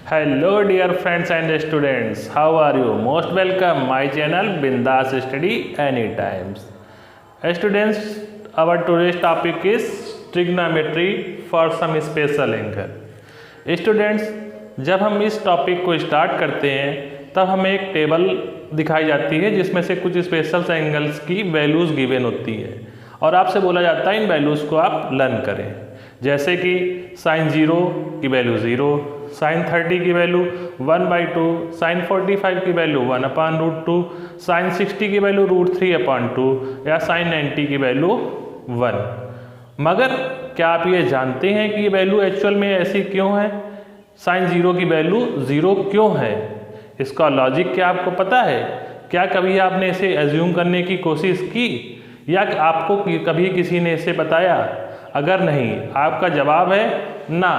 Hello dear friends and students, how are you? Most welcome my channel Bindas Study Anytime. Students, our today's topic is trigonometry for some special angle. Students, जब हम इस topic को start करते हैं तब हमें एक table दिखाई जाती है जिसमें से कुछ स्पेशल एंगल्स की वैल्यूज़ गिवन होती है और आपसे बोला जाता है इन वैल्यूज़ को आप लर्न करें। जैसे कि साइन 0 की वैल्यू 0, साइन 30 की वैल्यू 1/2, साइन 45 की वैल्यू 1/√2, साइन 60 की वैल्यू √3/2 या साइन 90 की वैल्यू 1। मगर क्या आप ये जानते हैं कि ये वैल्यू एक्चुअल में ऐसी क्यों है? साइन 0 की वैल्यू 0 क्यों है? इसका लॉजिक क्या आपको पता है? क्या कभी आपने इसे एज्यूम करने की कोशिश की या आपको कभी किसी ने इसे बताया? अगर नहीं, आपका जवाब है ना,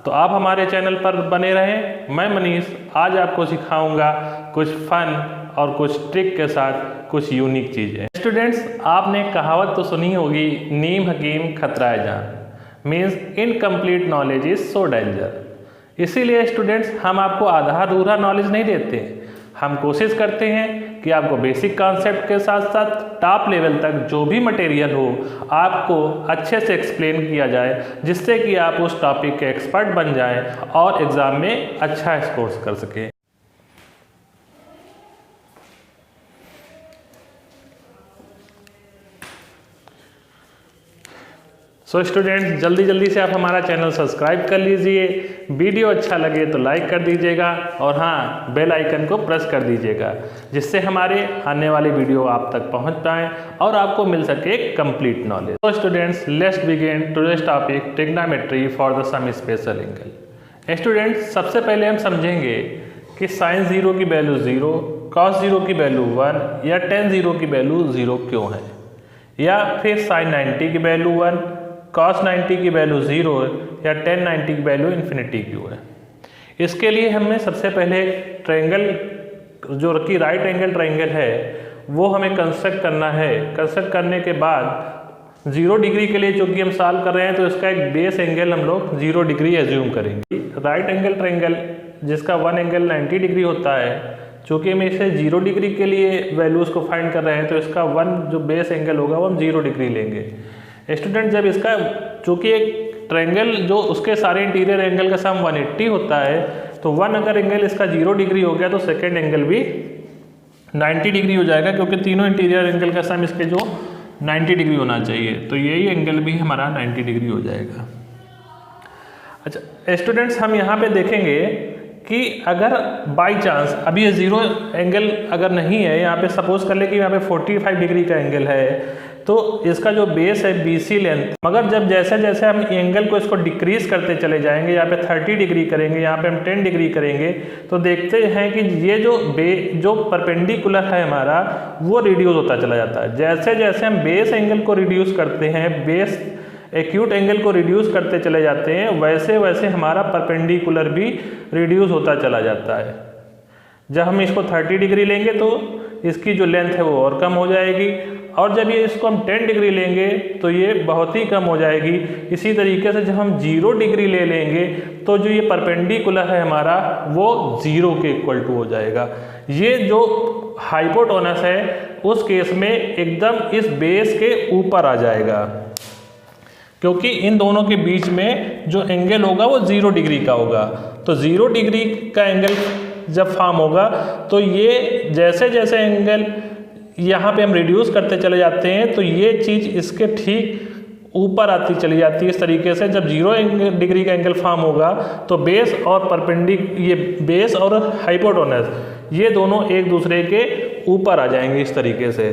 तो आप हमारे चैनल पर बने रहें। मैं मनीष आज आपको सिखाऊंगा कुछ फन और कुछ ट्रिक के साथ कुछ यूनिक चीज़ें। स्टूडेंट्स, आपने कहावत तो सुनी होगी, नीम हकीम खतरा जान, means incomplete knowledge is so danger. इसीलिए स्टूडेंट्स, हम आपको आधा अधूरा नॉलेज नहीं देते, हम कोशिश करते हैं कि आपको बेसिक कॉन्सेप्ट के साथ साथ टॉप लेवल तक जो भी मटेरियल हो आपको अच्छे से एक्सप्लेन किया जाए, जिससे कि आप उस टॉपिक के एक्सपर्ट बन जाएं और एग्ज़ाम में अच्छा स्कोर कर सकें। सो स्टूडेंट्स, जल्दी से आप हमारा चैनल सब्सक्राइब कर लीजिए, वीडियो अच्छा लगे तो लाइक कर दीजिएगा और हाँ, बेल आइकन को प्रेस कर दीजिएगा, जिससे हमारे आने वाले वीडियो आप तक पहुंच पाएँ और आपको मिल सके कंप्लीट नॉलेज। तो students, let's begin today's topic trigonometry for the some special angle. Students, सबसे पहले हम समझेंगे कि साइन 0 की वैल्यू 0, कॉस 0 की वैल्यू 1 या टेन 0 की वैल्यू 0 क्यों है, या फिर साइन 90 की वैल्यू 1, cos 90 की वैल्यू 0 या tan 90 की वैल्यू इन्फिनिटी क्यों है। इसके लिए हमें सबसे पहले ट्रायंगल जो कि राइट एंगल ट्रायंगल है वो हमें कंस्ट्रक्ट करना है। कंस्ट्रक्ट करने के बाद 0 डिग्री के लिए चूँकि हम सॉल्व कर रहे हैं तो इसका एक बेस एंगल हम लोग 0 डिग्री एज्यूम करेंगे। राइट एंगल ट्रायंगल जिसका वन एंगल 90 डिग्री होता है, चूँकि हम इसे 0 डिग्री के लिए वैल्यूज़ को फाइंड कर रहे हैं तो इसका वन जो बेस एंगल होगा वो हम 0 डिग्री लेंगे। स्टूडेंट, जब इसका चूँकि एक ट्रायंगल जो उसके सारे इंटीरियर एंगल का सम 180 होता है, तो वन अगर एंगल इसका 0 डिग्री हो गया तो सेकेंड एंगल भी 90 डिग्री हो जाएगा, क्योंकि तीनों इंटीरियर एंगल का सम इसके जो 90 डिग्री होना चाहिए, तो यही एंगल भी हमारा 90 डिग्री हो जाएगा। अच्छा स्टूडेंट्स, हम यहाँ पे देखेंगे कि अगर बाई चांस अभी ये 0 एंगल अगर नहीं है, यहाँ पे सपोज कर ले कि यहाँ पे 45 डिग्री का एंगल है, तो इसका जो बेस है BC लेंथ, मगर जब जैसे जैसे हम एंगल को इसको डिक्रीज करते चले जाएंगे, यहाँ पे 30 डिग्री करेंगे, यहाँ पे हम 10 डिग्री करेंगे, तो देखते हैं कि ये जो परपेंडिकुलर है हमारा वो रिड्यूस होता चला जाता है। जैसे जैसे हम बेस एंगल को रिड्यूस करते हैं, बेस एक्यूट एंगल को रिड्यूस करते चले जाते हैं, वैसे वैसे हमारा परपेंडिकुलर भी रिड्यूस होता चला जाता है। जब हम इसको 30 डिग्री लेंगे तो इसकी जो लेंथ है वो और कम हो जाएगी, और जब ये इसको हम 10 डिग्री लेंगे तो ये बहुत ही कम हो जाएगी। इसी तरीके से जब हम 0 डिग्री ले लेंगे तो जो ये परपेंडिकुलर है हमारा वो 0 के इक्वल टू हो जाएगा। ये जो हाइपोटेनस है उस केस में एकदम इस बेस के ऊपर आ जाएगा, क्योंकि इन दोनों के बीच में जो एंगल होगा वो 0 डिग्री का होगा। तो 0 डिग्री का एंगल जब फॉर्म होगा तो ये जैसे जैसे एंगल यहाँ पे हम रिड्यूस करते चले जाते हैं तो ये चीज़ इसके ठीक ऊपर आती चली जाती है। इस तरीके से जब 0 डिग्री का एंगल फॉर्म होगा तो बेस और ये बेस और हाइपोटेनस ये दोनों एक दूसरे के ऊपर आ जाएंगे इस तरीके से,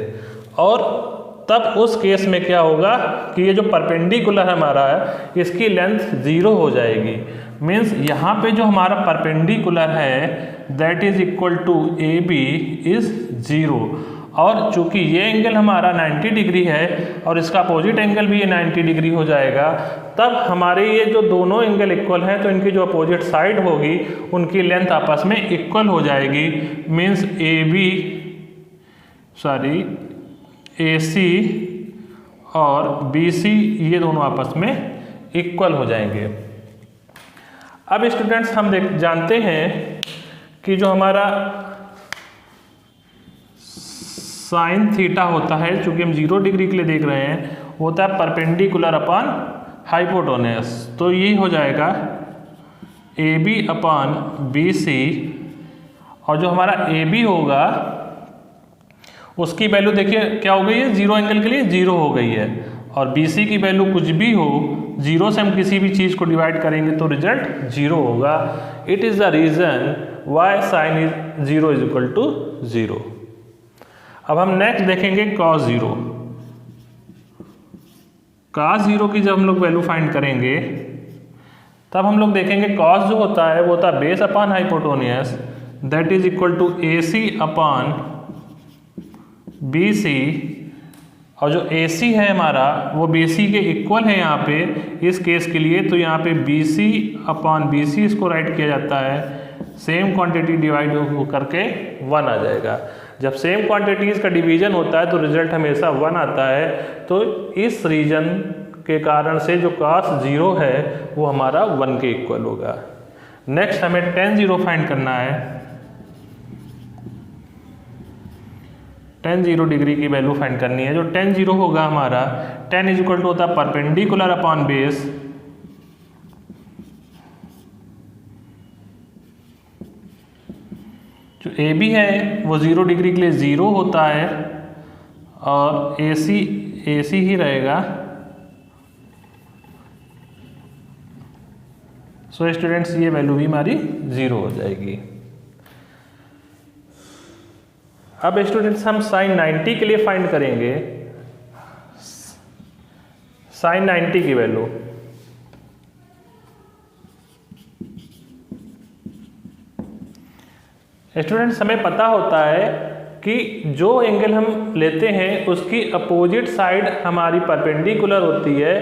और तब उस केस में क्या होगा कि ये जो परपेंडिकुलर हमारा है इसकी लेंथ 0 हो जाएगी। मीन्स यहाँ पे जो हमारा परपेंडिकुलर है that is equal to AB is 0, और चूंकि ये एंगल हमारा 90 डिग्री है और इसका अपोजिट एंगल भी ये 90 डिग्री हो जाएगा, तब हमारे ये जो दोनों एंगल इक्वल हैं तो इनकी जो अपोजिट साइड होगी उनकी लेंथ आपस में इक्वल हो जाएगी। मीन्स AC और BC ये दोनों आपस में इक्वल हो जाएंगे। अब स्टूडेंट्स हम जानते हैं कि जो हमारा साइन थीटा होता है, चूंकि हम 0 डिग्री के लिए देख रहे हैं, होता है परपेंडिकुलर अपॉन हाइपोटेनस। तो ये हो जाएगा AB अपॉन BC, और जो हमारा AB होगा उसकी वैल्यू देखिए क्या हो गई है, 0 एंगल के लिए 0 हो गई है, और BC की वैल्यू कुछ भी हो, 0 से हम किसी भी चीज़ को डिवाइड करेंगे तो रिजल्ट 0 होगा। It is the reason why sine is 0 is equal to 0। अब हम नेक्स्ट देखेंगे cos 0। cos 0 की जब हम लोग वैल्यू फाइंड करेंगे तब हम लोग देखेंगे cos जो होता है वो होता है base upon hypotenuse, that is equal to AC upon BC, और जो AC है हमारा वो BC के इक्वल है यहाँ पे इस केस के लिए। तो यहाँ पे BC अपॉन BC इसको राइट किया जाता है, सेम क्वांटिटी डिवाइड हो करके 1 आ जाएगा। जब सेम क्वांटिटीज़ का डिवीजन होता है तो रिजल्ट हमेशा 1 आता है। तो इस रीजन के कारण से जो cos 0 है वो हमारा 1 के इक्वल होगा। नेक्स्ट हमें tan 0 फाइंड करना है। tan 0 डिग्री की वैल्यू फाइंड करनी है। जो tan 0 होगा हमारा, tan इज इक्वल टू होता है परपेंडिकुलर अपॉन बेस, जो AB है वो 0 डिग्री के लिए 0 होता है, और AC ही रहेगा। सो स्टूडेंट्स ये वैल्यू भी हमारी 0 हो जाएगी। अब स्टूडेंट्स हम साइन 90 के लिए फाइंड करेंगे साइन 90 की वैल्यू। स्टूडेंट्स हमें पता होता है कि जो एंगल हम लेते हैं उसकी अपोजिट साइड हमारी परपेंडिकुलर होती है,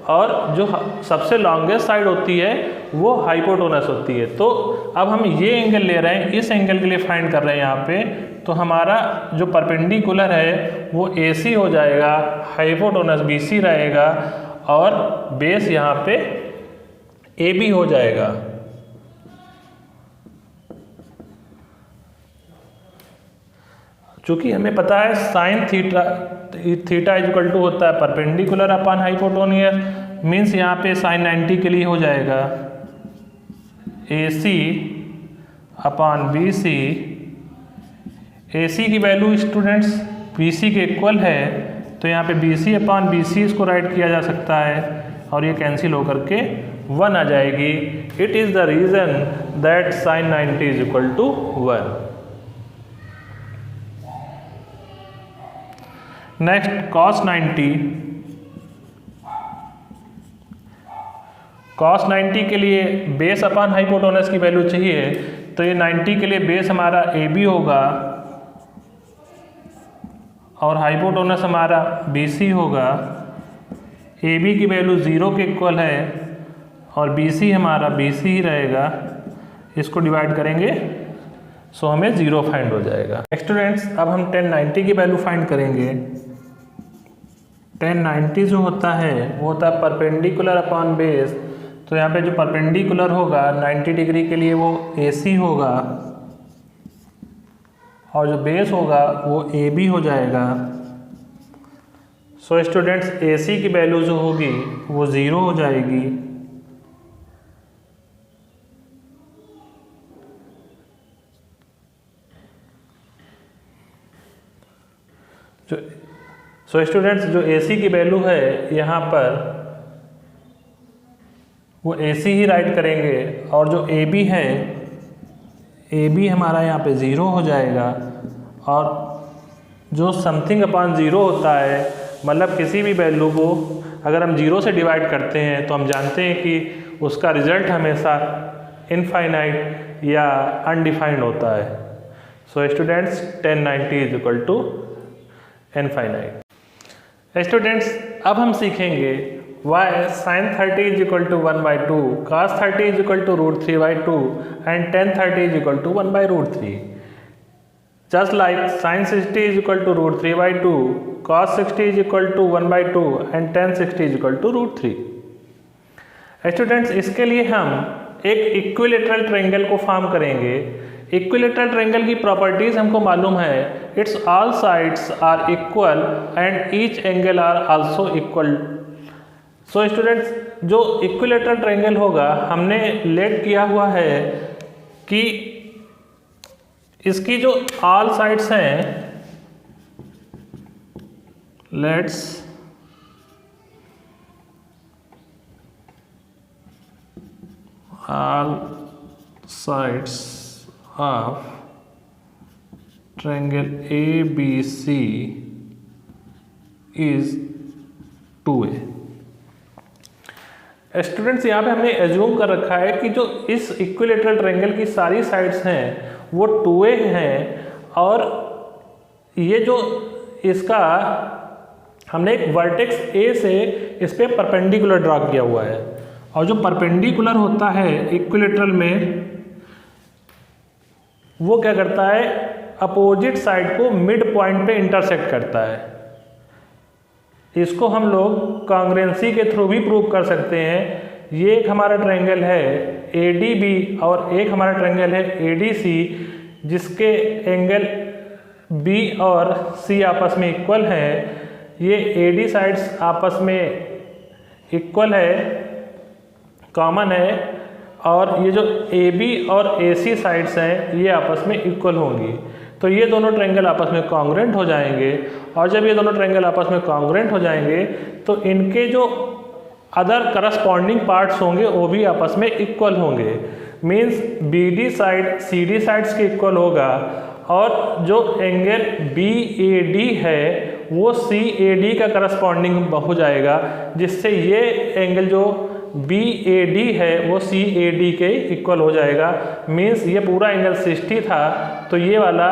और जो सबसे लॉन्गेस्ट साइड होती है वो हाइपोटेनस होती है। तो अब हम ये एंगल ले रहे हैं, इस एंगल के लिए फाइंड कर रहे हैं यहाँ पे। तो हमारा जो परपेंडिकुलर है वो AC हो जाएगा, हाइपोटेनस BC रहेगा, और बेस यहाँ पे AB हो जाएगा। चूँकि हमें पता है sine theta is equal to होता है परपेंडिकुलर अपॉन हाइपोटेन्यूज, मीन्स यहाँ पे साइन 90 के लिए हो जाएगा AC अपॉन BC। AC की वैल्यू स्टूडेंट्स BC के इक्वल है, तो यहाँ पे BC अपॉन BC इसको राइट किया जा सकता है, और ये कैंसिल होकर के 1 आ जाएगी। It is the reason that sine 90 is equal to 1। Next cos 90। cos 90 के लिए बेस अपॉन हाइपोटेनस की वैल्यू चाहिए, तो ये 90 के लिए बेस हमारा AB होगा और हाइपोटेनस हमारा BC होगा। AB की वैल्यू 0 के इक्वल है, और BC हमारा BC ही रहेगा, इसको डिवाइड करेंगे सो हमें 0 फाइंड हो जाएगा। स्टूडेंट्स अब हम tan 90 की वैल्यू फाइंड करेंगे। tan 90 जो होता है वो होता है परपेंडिकुलर अपॉन बेस, तो यहाँ पे जो परपेंडिकुलर होगा 90 डिग्री के लिए वो AC होगा, और जो बेस होगा वो AB हो जाएगा। सो स्टूडेंट्स AC की वैल्यू जो होगी वो 0 हो जाएगी, सो स्टूडेंट्स जो AC की वैल्यू है यहाँ पर वो AC ही राइट करेंगे, और जो AB है AB हमारा यहाँ पे 0 हो जाएगा, और जो समथिंग अपॉन 0 होता है मतलब किसी भी वैल्यू को अगर हम 0 से डिवाइड करते हैं तो हम जानते हैं कि उसका रिजल्ट हमेशा इनफाइनाइट या अनडिफाइंड होता है। So students tan 90 is equal to infinite. Students अब हम सीखेंगे why sin 30 is equal to 1/2, cos 30 is equal to √3/2 and tan 30 is equal to 1/√3। Just like sin 60 is equal to √3/2, cos 60 is equal to 1/2 and tan 60 is equal to √3। Students इसके लिए हम एक equilateral triangle को form करेंगे। Equilateral triangle की properties हमको मालूम है, its all sides are equal and each angle are also equal. So students, जो इक्विलेटरल ट्रायंगल होगा हमने लेट किया हुआ है कि इसकी जो ऑल साइड्स हैं, let's all sides of triangle ABC is 2a। Students, यहाँ पे हमने एज्यूम कर रखा है कि जो इस इक्विलेटरल ट्रायंगल की सारी साइड्स हैं वो 2a हैं, और ये जो इसका हमने एक वर्टेक्स A से इस पे परपेंडिकुलर ड्रॉ किया हुआ है, और जो परपेंडिकुलर होता है इक्विलेटरल में वो क्या करता है, अपोजिट साइड को मिड पॉइंट पे इंटरसेक्ट करता है। इसको हम लोग कॉन्ग्रुएंसी के थ्रू भी प्रूव कर सकते हैं। ये एक हमारा ट्रायंगल है ADB और एक हमारा ट्रायंगल है ADC, जिसके एंगल B और C आपस में इक्वल हैं। ये AD साइड्स आपस में इक्वल है, कॉमन है, और ये जो AB और AC साइड्स हैं ये आपस में इक्वल होंगी। तो ये दोनों ट्रायंगल आपस में कॉन्ग्रुएंट हो जाएंगे, और जब ये दोनों ट्रायंगल आपस में कॉन्ग्रुएंट हो जाएंगे तो इनके जो अदर करस्पॉन्डिंग पार्ट्स होंगे वो भी आपस में इक्वल होंगे। Means BD side CD sides के इक्वल होगा, और जो एंगल BAD है वो CAD का करस्पॉन्डिंग हो जाएगा, जिससे ये एंगल जो BAD है वो CAD के इक्वल हो जाएगा। मीन्स ये पूरा एंगल 60 था, तो ये वाला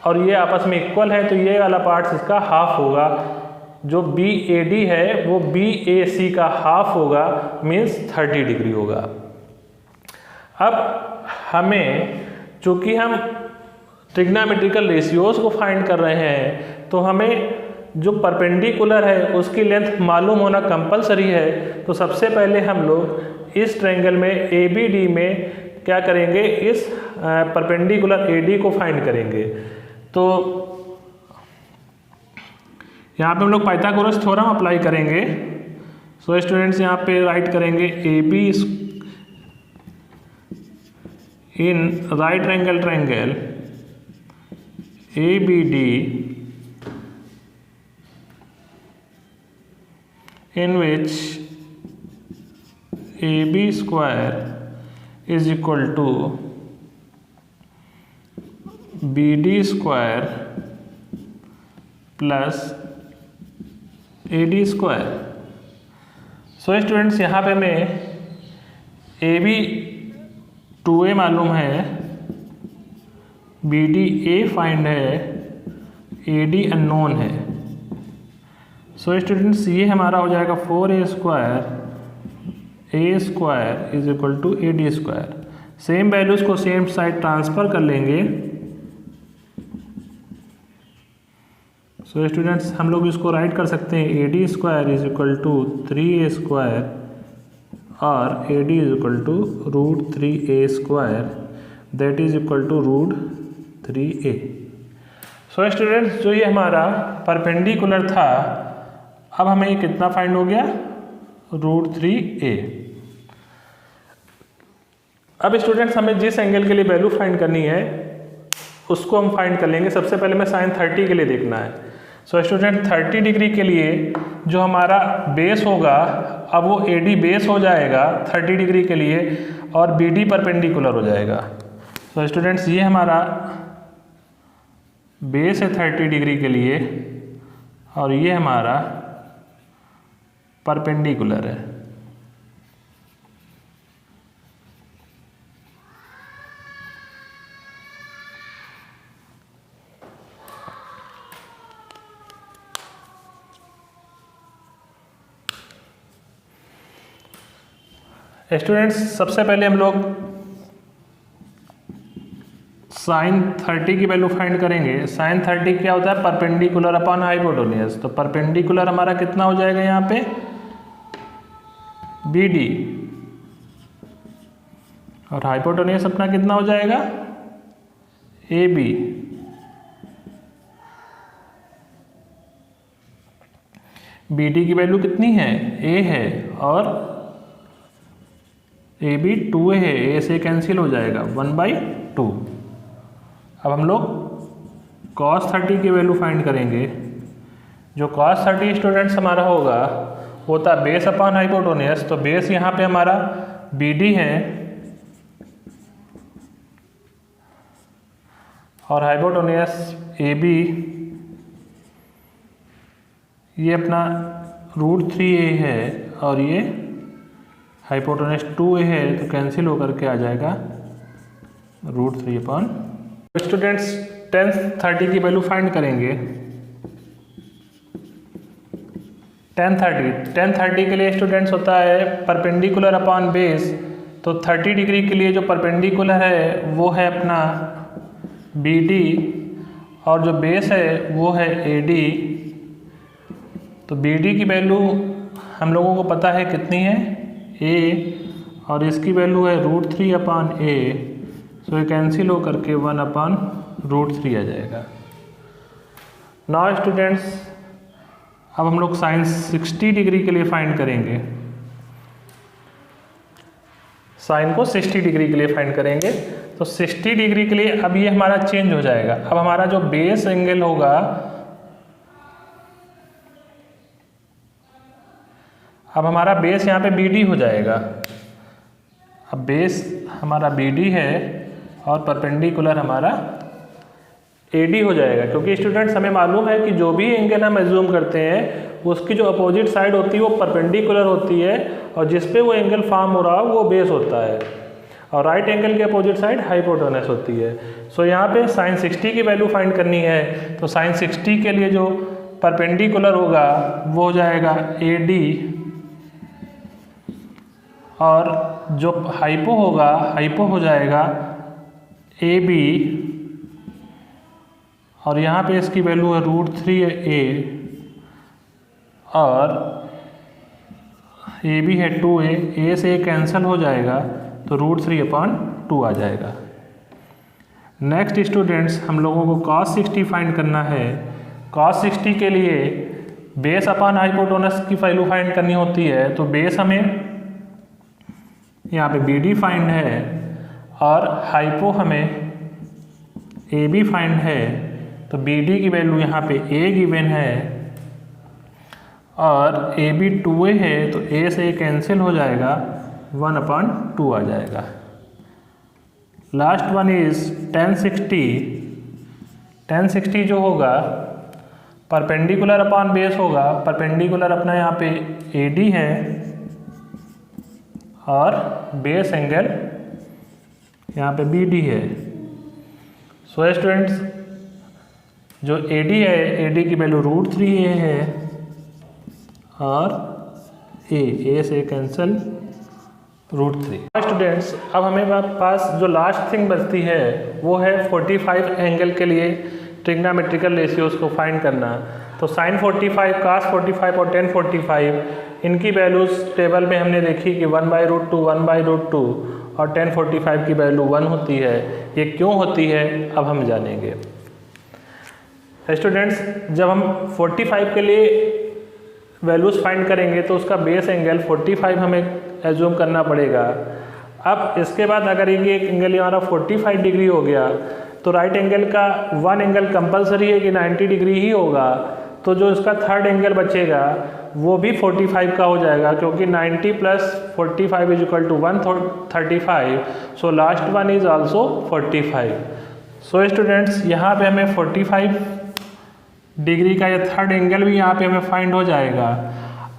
और ये आपस में इक्वल है, तो ये वाला पार्ट इसका हाफ होगा। जो BAD है वो BAC का हाफ होगा, मीन्स 30 डिग्री होगा। अब हमें, चूँकि हम ट्रिग्नोमेट्रिकल रेशियोज को फाइंड कर रहे हैं, तो हमें जो परपेंडिकुलर है उसकी लेंथ मालूम होना कंपलसरी है। तो सबसे पहले हम लोग इस ट्रायंगल में ABD में क्या करेंगे, इस परपेंडिकुलर AD को फाइंड करेंगे। तो यहाँ पे हम लोग पाइथागोरस थ्योरम अप्लाई करेंगे। सो स्टूडेंट्स, यहाँ पे राइट करेंगे AB in right angle triangle ABD in which AB square is equal to BD square plus AD square। So students, यहाँ पे हमें AB 2A मालूम है, BD A फाइंड है, AD अननोन है। सो स्टूडेंट्स, ये हमारा हो जाएगा 4A square is equal to AD square. Same values को सेम साइड ट्रांसफर कर लेंगे। सो स्टूडेंट्स, हम लोग इसको राइट कर सकते हैं AD square is equal to 3A square और AD is equal to √3A square, that is equal to √3A। So students, जो ये हमारा परपेंडिकुलर था, अब हमें ये कितना फाइंड हो गया, √3A। अब स्टूडेंट्स, हमें जिस एंगल के लिए वैल्यू फाइंड करनी है उसको हम फाइंड कर लेंगे। सबसे पहले हमें sin 30 के लिए देखना है। सो स्टूडेंट, 30 डिग्री के लिए जो हमारा बेस होगा, अब वो AD बेस हो जाएगा 30 डिग्री के लिए, और BD परपेंडिकुलर हो जाएगा। सो स्टूडेंट्स, ये हमारा बेस है 30 डिग्री के लिए, और ये हमारा परपेंडिकुलर है। स्टूडेंट्स, सबसे पहले हम लोग sin 30 की वैल्यू फाइंड करेंगे। sin 30 क्या होता है, परपेंडिकुलर अपॉन हाइपोटेन्यूज। तो परपेंडिकुलर हमारा कितना हो जाएगा यहाँ पे, BD और हाइपोटेन्यूस अपना कितना हो जाएगा, ए बी। बी डी की वैल्यू कितनी है, ए है, और ए बी 2a है, ए से कैंसिल हो जाएगा 1/2। अब हम लोग cos 30 की वैल्यू फाइंड करेंगे। जो cos 30 स्टूडेंट्स हमारा होगा वो था बेस अपॉन हाइपोटेन्यूस। तो बेस यहाँ पे हमारा बी डी है और हाइपोटेन्यूस ए बी, ये अपना √3a है और ये हाइपोटेन्यूस 2a है, तो कैंसिल होकर के आ जाएगा √3/। स्टूडेंट्स tan 30 की वैल्यू फाइंड करेंगे। tan 30 के लिए स्टूडेंट्स होता है परपेंडिकुलर अपॉन बेस। तो 30 डिग्री के लिए जो परपेंडिकुलर है वो है अपना बी डी और जो बेस है वो है ए डी। तो बी डी की वैल्यू हम लोगों को पता है कितनी है, ए, और इसकी वैल्यू है √3/a। सो ये कैंसिल होकर के 1/√3 आ जाएगा। नाउ स्टूडेंट्स अब हम लोग साइन 60 डिग्री के लिए फाइंड करेंगे। साइन को 60 डिग्री के लिए फाइंड करेंगे। तो 60 डिग्री के लिए अब ये हमारा चेंज हो जाएगा। अब हमारा जो बेस एंगल होगा, अब हमारा बेस यहाँ पे बी डी हो जाएगा। अब बेस हमारा बी डी है और परपेंडिकुलर हमारा ए डी हो जाएगा, क्योंकि स्टूडेंट्स हमें मालूम है कि जो भी एंगल हम एज्यूम करते हैं उसकी जो अपोजिट साइड होती है वो परपेंडिकुलर होती है और जिस पे वो एंगल फॉर्म हो रहा है वो बेस होता है, और राइट एंगल की अपोजिट साइड हाइपोटेन्यूस होती है। सो यहाँ पे साइन 60 की वैल्यू फाइंड करनी है। तो साइन 60 के लिए जो परपेंडिकुलर होगा वो हो जाएगा ए डी, और जो हाइपो होगा, हाइपो हो जाएगा ए बी, और यहाँ पे इसकी वैल्यू है √3a और ए बी है 2a, ए से कैंसिल हो जाएगा तो √3/2 आ जाएगा। नेक्स्ट स्टूडेंट्स हम लोगों को cos 60 फाइंड करना है। cos 60 के लिए बेस अपॉन हाइपोटेन्यूस की वैल्यू फाइंड करनी होती है। तो बेस हमें यहाँ पे बी डी फाइंड है और हाइपो हमें ए बी फाइंड है। तो बी डी की वैल्यू यहाँ पे ए गिवन है और ए बी 2a है, तो ए से कैंसिल हो जाएगा 1/2 आ जाएगा। Last one is tan 60। tan 60 जो होगा परपेंडिकुलर अपॉन बेस होगा। परपेंडिकुलर अपना यहाँ पे ए डी है और बेस एंगल यहाँ पे बी डी है। सो स्टूडेंट्स जो ए डी है, ए डी की वैल्यू √3a है और ए से कैंसिल √3। स्टूडेंट्स अब हमें पास जो लास्ट थिंग बचती है वो है 45 एंगल के लिए ट्रिग्नोमेट्रिकल रेशियोज को फाइंड करना। तो sin 45, cos 45 और tan 45 इनकी वैल्यूज टेबल में हमने देखी कि 1/√2, 1/√2 और tan 45 की वैल्यू 1 होती है। ये क्यों होती है अब हम जानेंगे। स्टूडेंट्स जब हम 45 के लिए वैल्यूज फाइंड करेंगे तो उसका बेस एंगल 45 हमें एज्यूम करना पड़ेगा। अब इसके बाद अगर ये एंगल हमारा 45 डिग्री हो गया तो राइट एंगल का वन एंगल कंपलसरी है कि 90 डिग्री ही होगा। तो जो इसका थर्ड एंगल बचेगा वो भी 45 का हो जाएगा, क्योंकि 90 + 45 = 135। So last one is also 45। So students यहाँ पे हमें 45 डिग्री का ये थर्ड एंगल भी यहाँ पे हमें फाइंड हो जाएगा।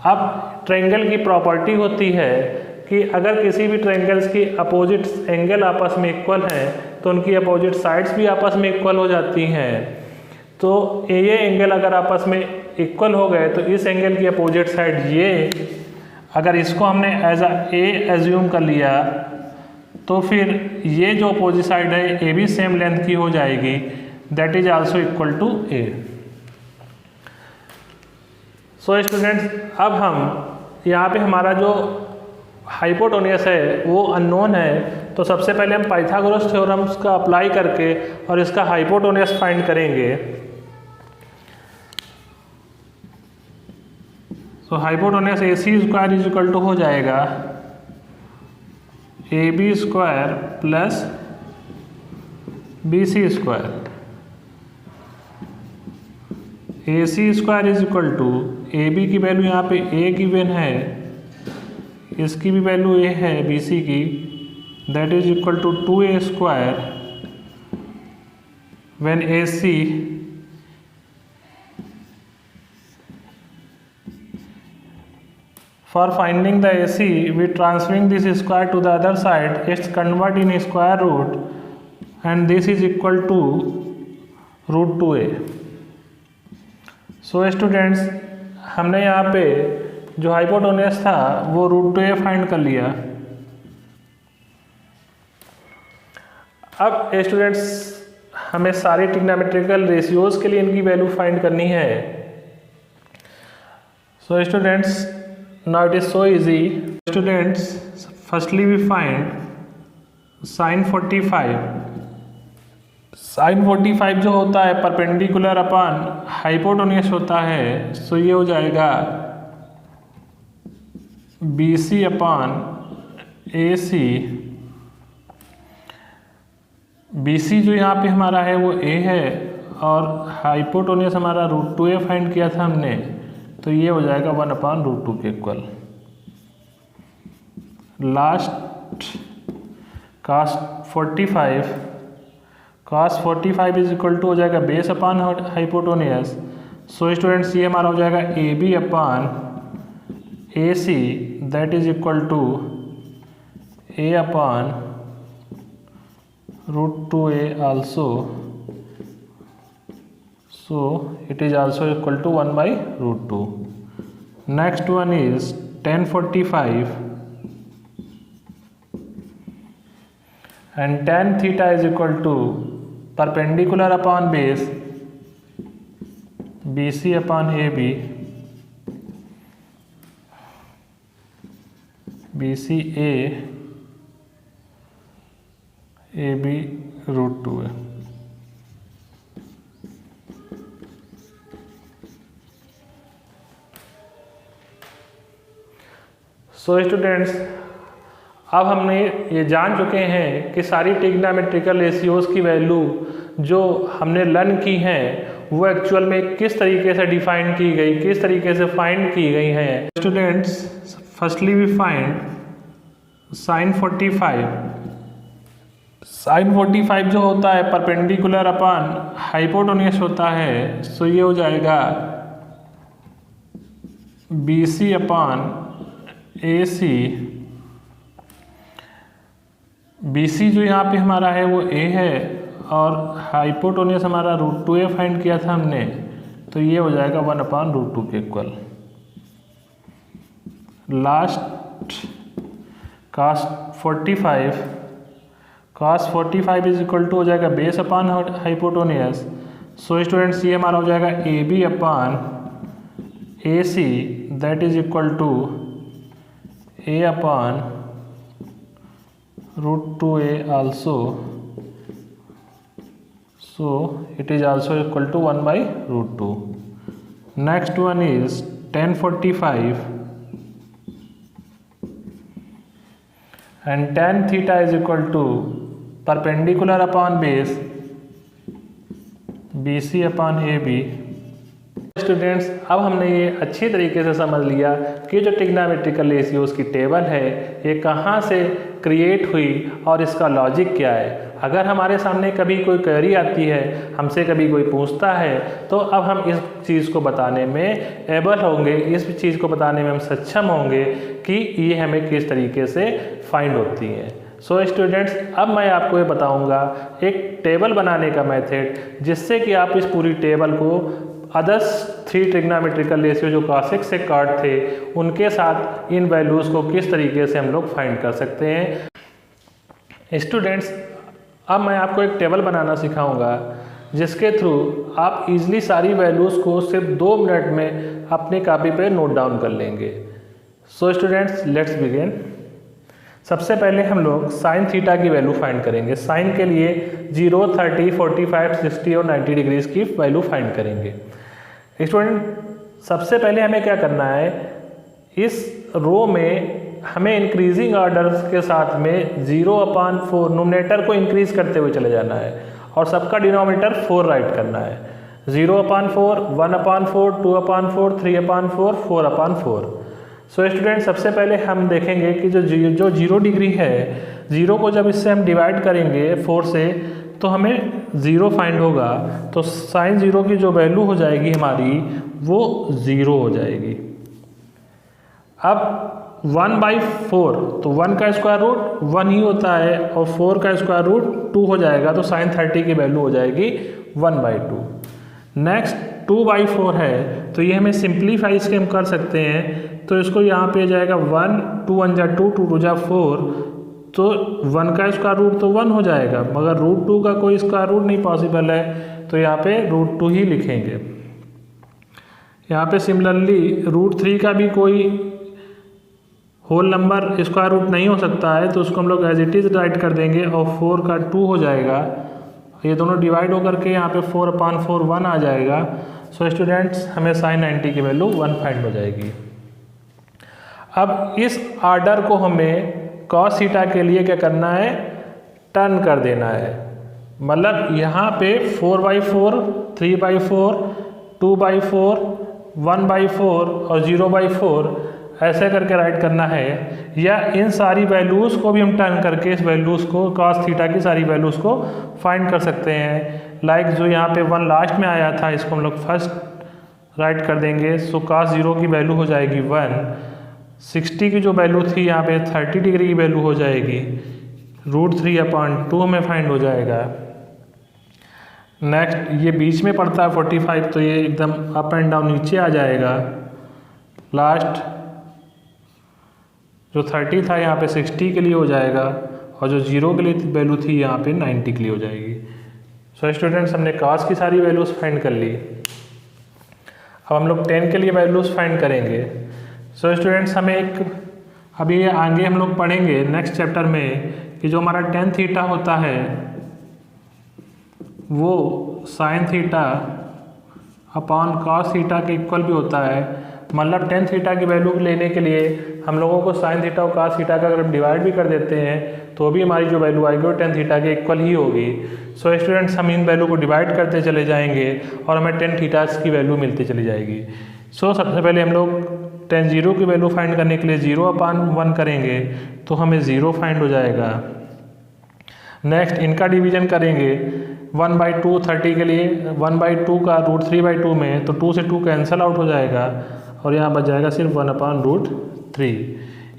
अब ट्रायंगल की प्रॉपर्टी होती है कि अगर किसी भी ट्रायंगल्स की अपोजिट एंगल आपस में इक्वल हैं तो उनकी अपोजिट साइड्स भी आपस में इक्वल हो जाती हैं। तो ये एंगल अगर आपस में इक्वल हो गए तो इस एंगल की अपोजिट साइड ये, अगर इसको हमने एज ए एज्यूम कर लिया तो फिर ये जो अपोजिट साइड है ए भी सेम लेंथ की हो जाएगी, that is also equal to A. So students अब हम यहाँ पे हमारा जो हाइपोटेन्यूस है वो अननोन है, तो सबसे पहले हम पाइथागोरस थ्योरम्स का अप्लाई करके और इसका हाइपोटेन्यूज फाइंड करेंगे। तो hypotenuse AC square is equal to हो जाएगा AB square plus BC square. AC square is equal to AB की वैल्यू यहाँ पे A गिवन है, इसकी भी वैल्यू A है BC की, that is equal to 2A square when AC for finding the AC we transferring this square to the other side, it's convert in square root and this is equal to root 2A। So students हमने यहाँ पे जो hypotenuse था वो root 2A find कर लिया। अब students हमें सारे ट्रिग्नोमेट्रिकल रेशियोज के लिए इनकी वैल्यू फाइंड करनी है। So students now it is so easy students, firstly we find sin 45। sin 45 जो होता है परपेंडिकुलर अपॉन हाइपोटेन्यूज होता है, सो ये हो जाएगा BC अपॉन AC। BC जो यहाँ पे हमारा है वो A है और हाइपोटेन्यूज हमारा रूट 2A फाइंड किया था हमने, तो ये हो जाएगा 1/√2 के इक्वल। Last cos 45 is equal to हो जाएगा base upon hypotenuse. So students ये हमारा हो जाएगा AB upon AC that is equal to A upon √2A also. So it is also equal to 1/√2. Next one is tan 45 and tan theta is equal to perpendicular upon base BC upon AB, BCA AB √2A। So students अब हमने ये जान चुके हैं कि सारी trigonometrical ratios की value जो हमने लर्न की हैं वो एक्चुअल में किस तरीके से डिफाइन की गई, किस तरीके से फाइंड की गई हैं। Students firstly we find sin 45 जो होता है परपेंडिकुलर अपॉन हाइपोटेन्यूज होता है, सो ये हो जाएगा BC अपॉन AC। BC जो यहाँ पे हमारा है वो A है और हाइपोटेन्यूज हमारा रूट 2A फाइंड किया था हमने, तो ये हो जाएगा 1/√2 के इक्वल। Last cos 45 is equal to हो जाएगा base upon hypotenuse. So students ये हमारा हो जाएगा AB upon AC that is equal to A upon √2A also, so it is also equal to 1/√2. Next one is tan 45 and tan theta is equal to perpendicular upon base BC upon AB। Students अब हमने ये अच्छी तरीके से समझ लिया कि जो ट्रिग्नोमेट्रिकल रेशियोज की टेबल है ये कहाँ से क्रिएट हुई और इसका लॉजिक क्या है। अगर हमारे सामने कभी कोई क्वेरी आती है, हमसे कभी कोई पूछता है, तो अब हम इस चीज़ को बताने में एबल होंगे, इस चीज़ को बताने में हम सक्षम होंगे कि ये हमें किस तरीके से फाइंड होती है। सो स्टूडेंट्स अब मैं आपको ये बताऊंगा एक टेबल बनाने का मेथड, जिससे कि आप इस पूरी टेबल को अदर्स 3 ट्रिग्नोमेट्रिकल रेशियो जो cos से कट थे उनके साथ इन वैल्यूज़ को किस तरीके से हम लोग फाइंड कर सकते हैं। स्टूडेंट्स अब मैं आपको एक टेबल बनाना सिखाऊंगा जिसके थ्रू आप इजीली सारी वैल्यूज़ को सिर्फ 2 मिनट में अपनी कॉपी पे नोट डाउन कर लेंगे। So students let's begin. सबसे पहले हम लोग साइन थीटा की वैल्यू फाइंड करेंगे। साइन के लिए 0, 30, 45, 60 और 90 डिग्रीज की वैल्यू फाइंड करेंगे। स्टूडेंट सबसे पहले हमें क्या करना है, इस रो में हमें इंक्रीजिंग ऑर्डर्स के साथ में 0/4 नोमिनेटर को इंक्रीज करते हुए चले जाना है और सबका डिनोमिनेटर 4 राइट करना है। 0/4, 1/4, 2/4, 3/4, 4/4। सो स्टूडेंट सबसे पहले हम देखेंगे कि जो 0 डिग्री है, 0 को जब इससे हम डिवाइड करेंगे 4 से तो हमें 0 फाइंड होगा। तो साइन 0 की जो वैल्यू हो जाएगी हमारी वो 0 हो जाएगी। अब 1/4 तो 1 का स्क्वायर रूट 1 ही होता है और 4 का स्क्वायर रूट 2 हो जाएगा, तो साइन 30 की वैल्यू हो जाएगी 1/2। नेक्स्ट 2/4 है तो ये हमें सिंप्लीफाई इसके हम कर सकते हैं। तो इसको यहाँ पे जाएगा 1, 2 1 जा 2, 2 2 जा 4, तो 1 का स्क्वायर रूट तो 1 हो जाएगा, मगर √2 का कोई स्क्वायर रूट नहीं पॉसिबल है, तो यहाँ पे √2 ही लिखेंगे। यहाँ पे सिमिलरली √3 का भी कोई होल नंबर स्क्वायर रूट नहीं हो सकता है, तो उसको हम लोग एज इट इज़ राइट कर देंगे और 4 का 2 हो जाएगा। ये दोनों डिवाइड होकर के यहाँ पे 4/4 1 आ जाएगा। सो स्टूडेंट्स हमें साइन 90 की वैल्यू 1 फाइंड हो जाएगी। अब इस आर्डर को हमें कॉस थीटा के लिए क्या करना है, टर्न कर देना है। मतलब यहाँ पे 4/4, 3/4, 2/4, 1/4 और 0/4 ऐसे करके राइट करना है, या इन सारी वैल्यूज़ को भी हम टर्न करके इस वैल्यूज़ को कॉस थीटा की सारी वैल्यूज़ को फाइंड कर सकते हैं। लाइक जो यहाँ पे 1 लास्ट में आया था इसको हम लोग फर्स्ट राइट कर देंगे। सो कॉस 0 की वैल्यू हो जाएगी 1, 60 की जो वैल्यू थी यहाँ पे 30 डिग्री की वैल्यू हो जाएगी, √3/2 हमें फाइंड हो जाएगा। नेक्स्ट ये बीच में पड़ता है 45, तो ये एकदम अप एंड डाउन नीचे आ जाएगा। लास्ट जो 30 था यहाँ पे 60 के लिए हो जाएगा और जो 0 के लिए वैल्यू थी यहाँ पे 90 के लिए हो जाएगी। सो स्टूडेंट्स हमने कॉस की सारी वैल्यूज़ फाइंड कर ली। अब हम लोग 10 के लिए वैल्यूज़ फाइंड करेंगे। सो स्टूडेंट्स हमें एक अभी आगे हम लोग पढ़ेंगे नेक्स्ट चैप्टर में कि जो हमारा tan थीटा होता है वो sin theta upon cos theta के इक्वल भी होता है। मतलब tan थीटा की वैल्यू लेने के लिए हम लोगों को sin थीटा और cos थीटा का अगर हम डिवाइड भी कर देते हैं तो भी हमारी जो वैल्यू आएगी वो tan थीटा के इक्वल ही होगी। सो स्टूडेंट्स हम इन वैल्यू को डिवाइड करते चले जाएंगे और हमें tan थीटा की वैल्यू मिलती चली जाएगी। सो सबसे पहले हम लोग tan 0 की वैल्यू फाइंड करने के लिए 0/1 करेंगे तो हमें 0 फाइंड हो जाएगा। नेक्स्ट इनका डिवीजन करेंगे 1/2 30 के लिए, 1/2 का √3/2 में, तो 2 से 2 कैंसिल आउट हो जाएगा और यहाँ बच जाएगा सिर्फ 1/√3।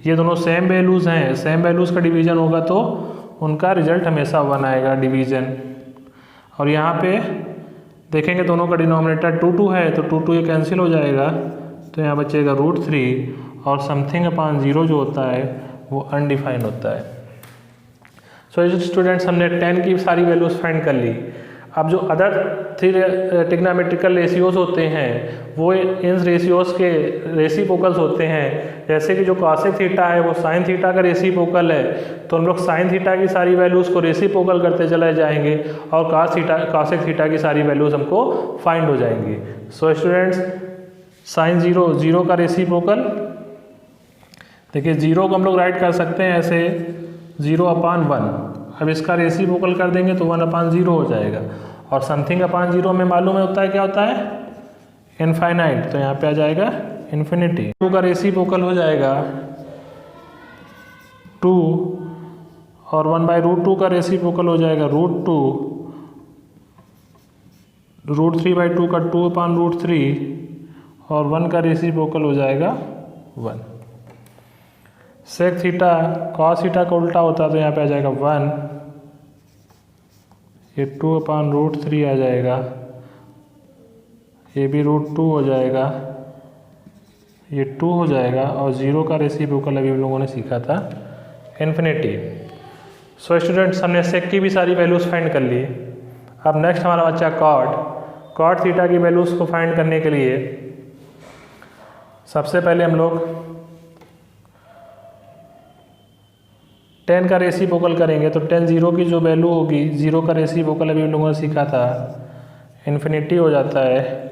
ये दोनों सेम वैल्यूज़ हैं, सेम वैल्यूज़ का डिवीजन होगा तो उनका रिजल्ट हमेशा 1 आएगा डिवीजन। और यहाँ पे देखेंगे दोनों का डिनोमिनेटर 2 2 है तो 2 2 ये कैंसिल हो जाएगा, तो यहाँ बचेगा √3 और समथिंग/0 जो होता है वो अनडिफाइंड होता है। सो स्टूडेंट्स हमने 10 की सारी वैल्यूज़ फाइंड कर ली। अब जो अदर 3 ट्रिग्नोमेट्रिकल रेशियोज होते हैं वो इन रेशियोज के रेसिप्रोकल्स होते हैं। जैसे कि जो कॉसेक थीटा है वो साइन थीटा का रेसिप्रोकल है, तो हम लोग साइन थीटा की सारी वैल्यूज़ को रेसिप्रोकल करते चले जाएंगे और कॉसेक थीटा की सारी वैल्यूज़ हमको फाइंड हो जाएंगी। सो स्टूडेंट्स साइन 0 का रेसिप्रोकल देखिए 0 को हम लोग राइट कर सकते हैं ऐसे 0/1। अब इसका रेसिप्रोकल कर देंगे तो 1/0 हो जाएगा और समथिंग/0 में मालूम है होता है क्या होता है, इनफाइनाइट, तो यहाँ पे आ जाएगा इन्फिनिटी। 2 का रेसिप्रोकल हो जाएगा 2 और 1/√2 का रेसिप्रोकल हो जाएगा √2, √3/2 का 2/√3 और 1 का रेसिप्रोकल हो जाएगा 1। सेक थीटा कॉस थीटा का उल्टा होता है तो यहाँ पे आ जाएगा 1, ये 2/√3 आ जाएगा, ये भी √2 हो जाएगा, ये 2 हो जाएगा और 0 का रेसिप्रोकल अभी हम लोगों ने सीखा था इन्फिनिटी। सो स्टूडेंट्स हमने सेक की भी सारी वैल्यूज़ फाइंड कर ली। अब नेक्स्ट हमारा बच्चा कॉट थीटा की वैल्यूज़ को फाइंड करने के लिए सबसे पहले हम लोग 10 का रेसिप्रोकल करेंगे तो 10 0 की जो वैल्यू होगी, 0 का रेसिप्रोकल अभी हम लोगों ने सीखा था, इन्फिनिटी हो जाता है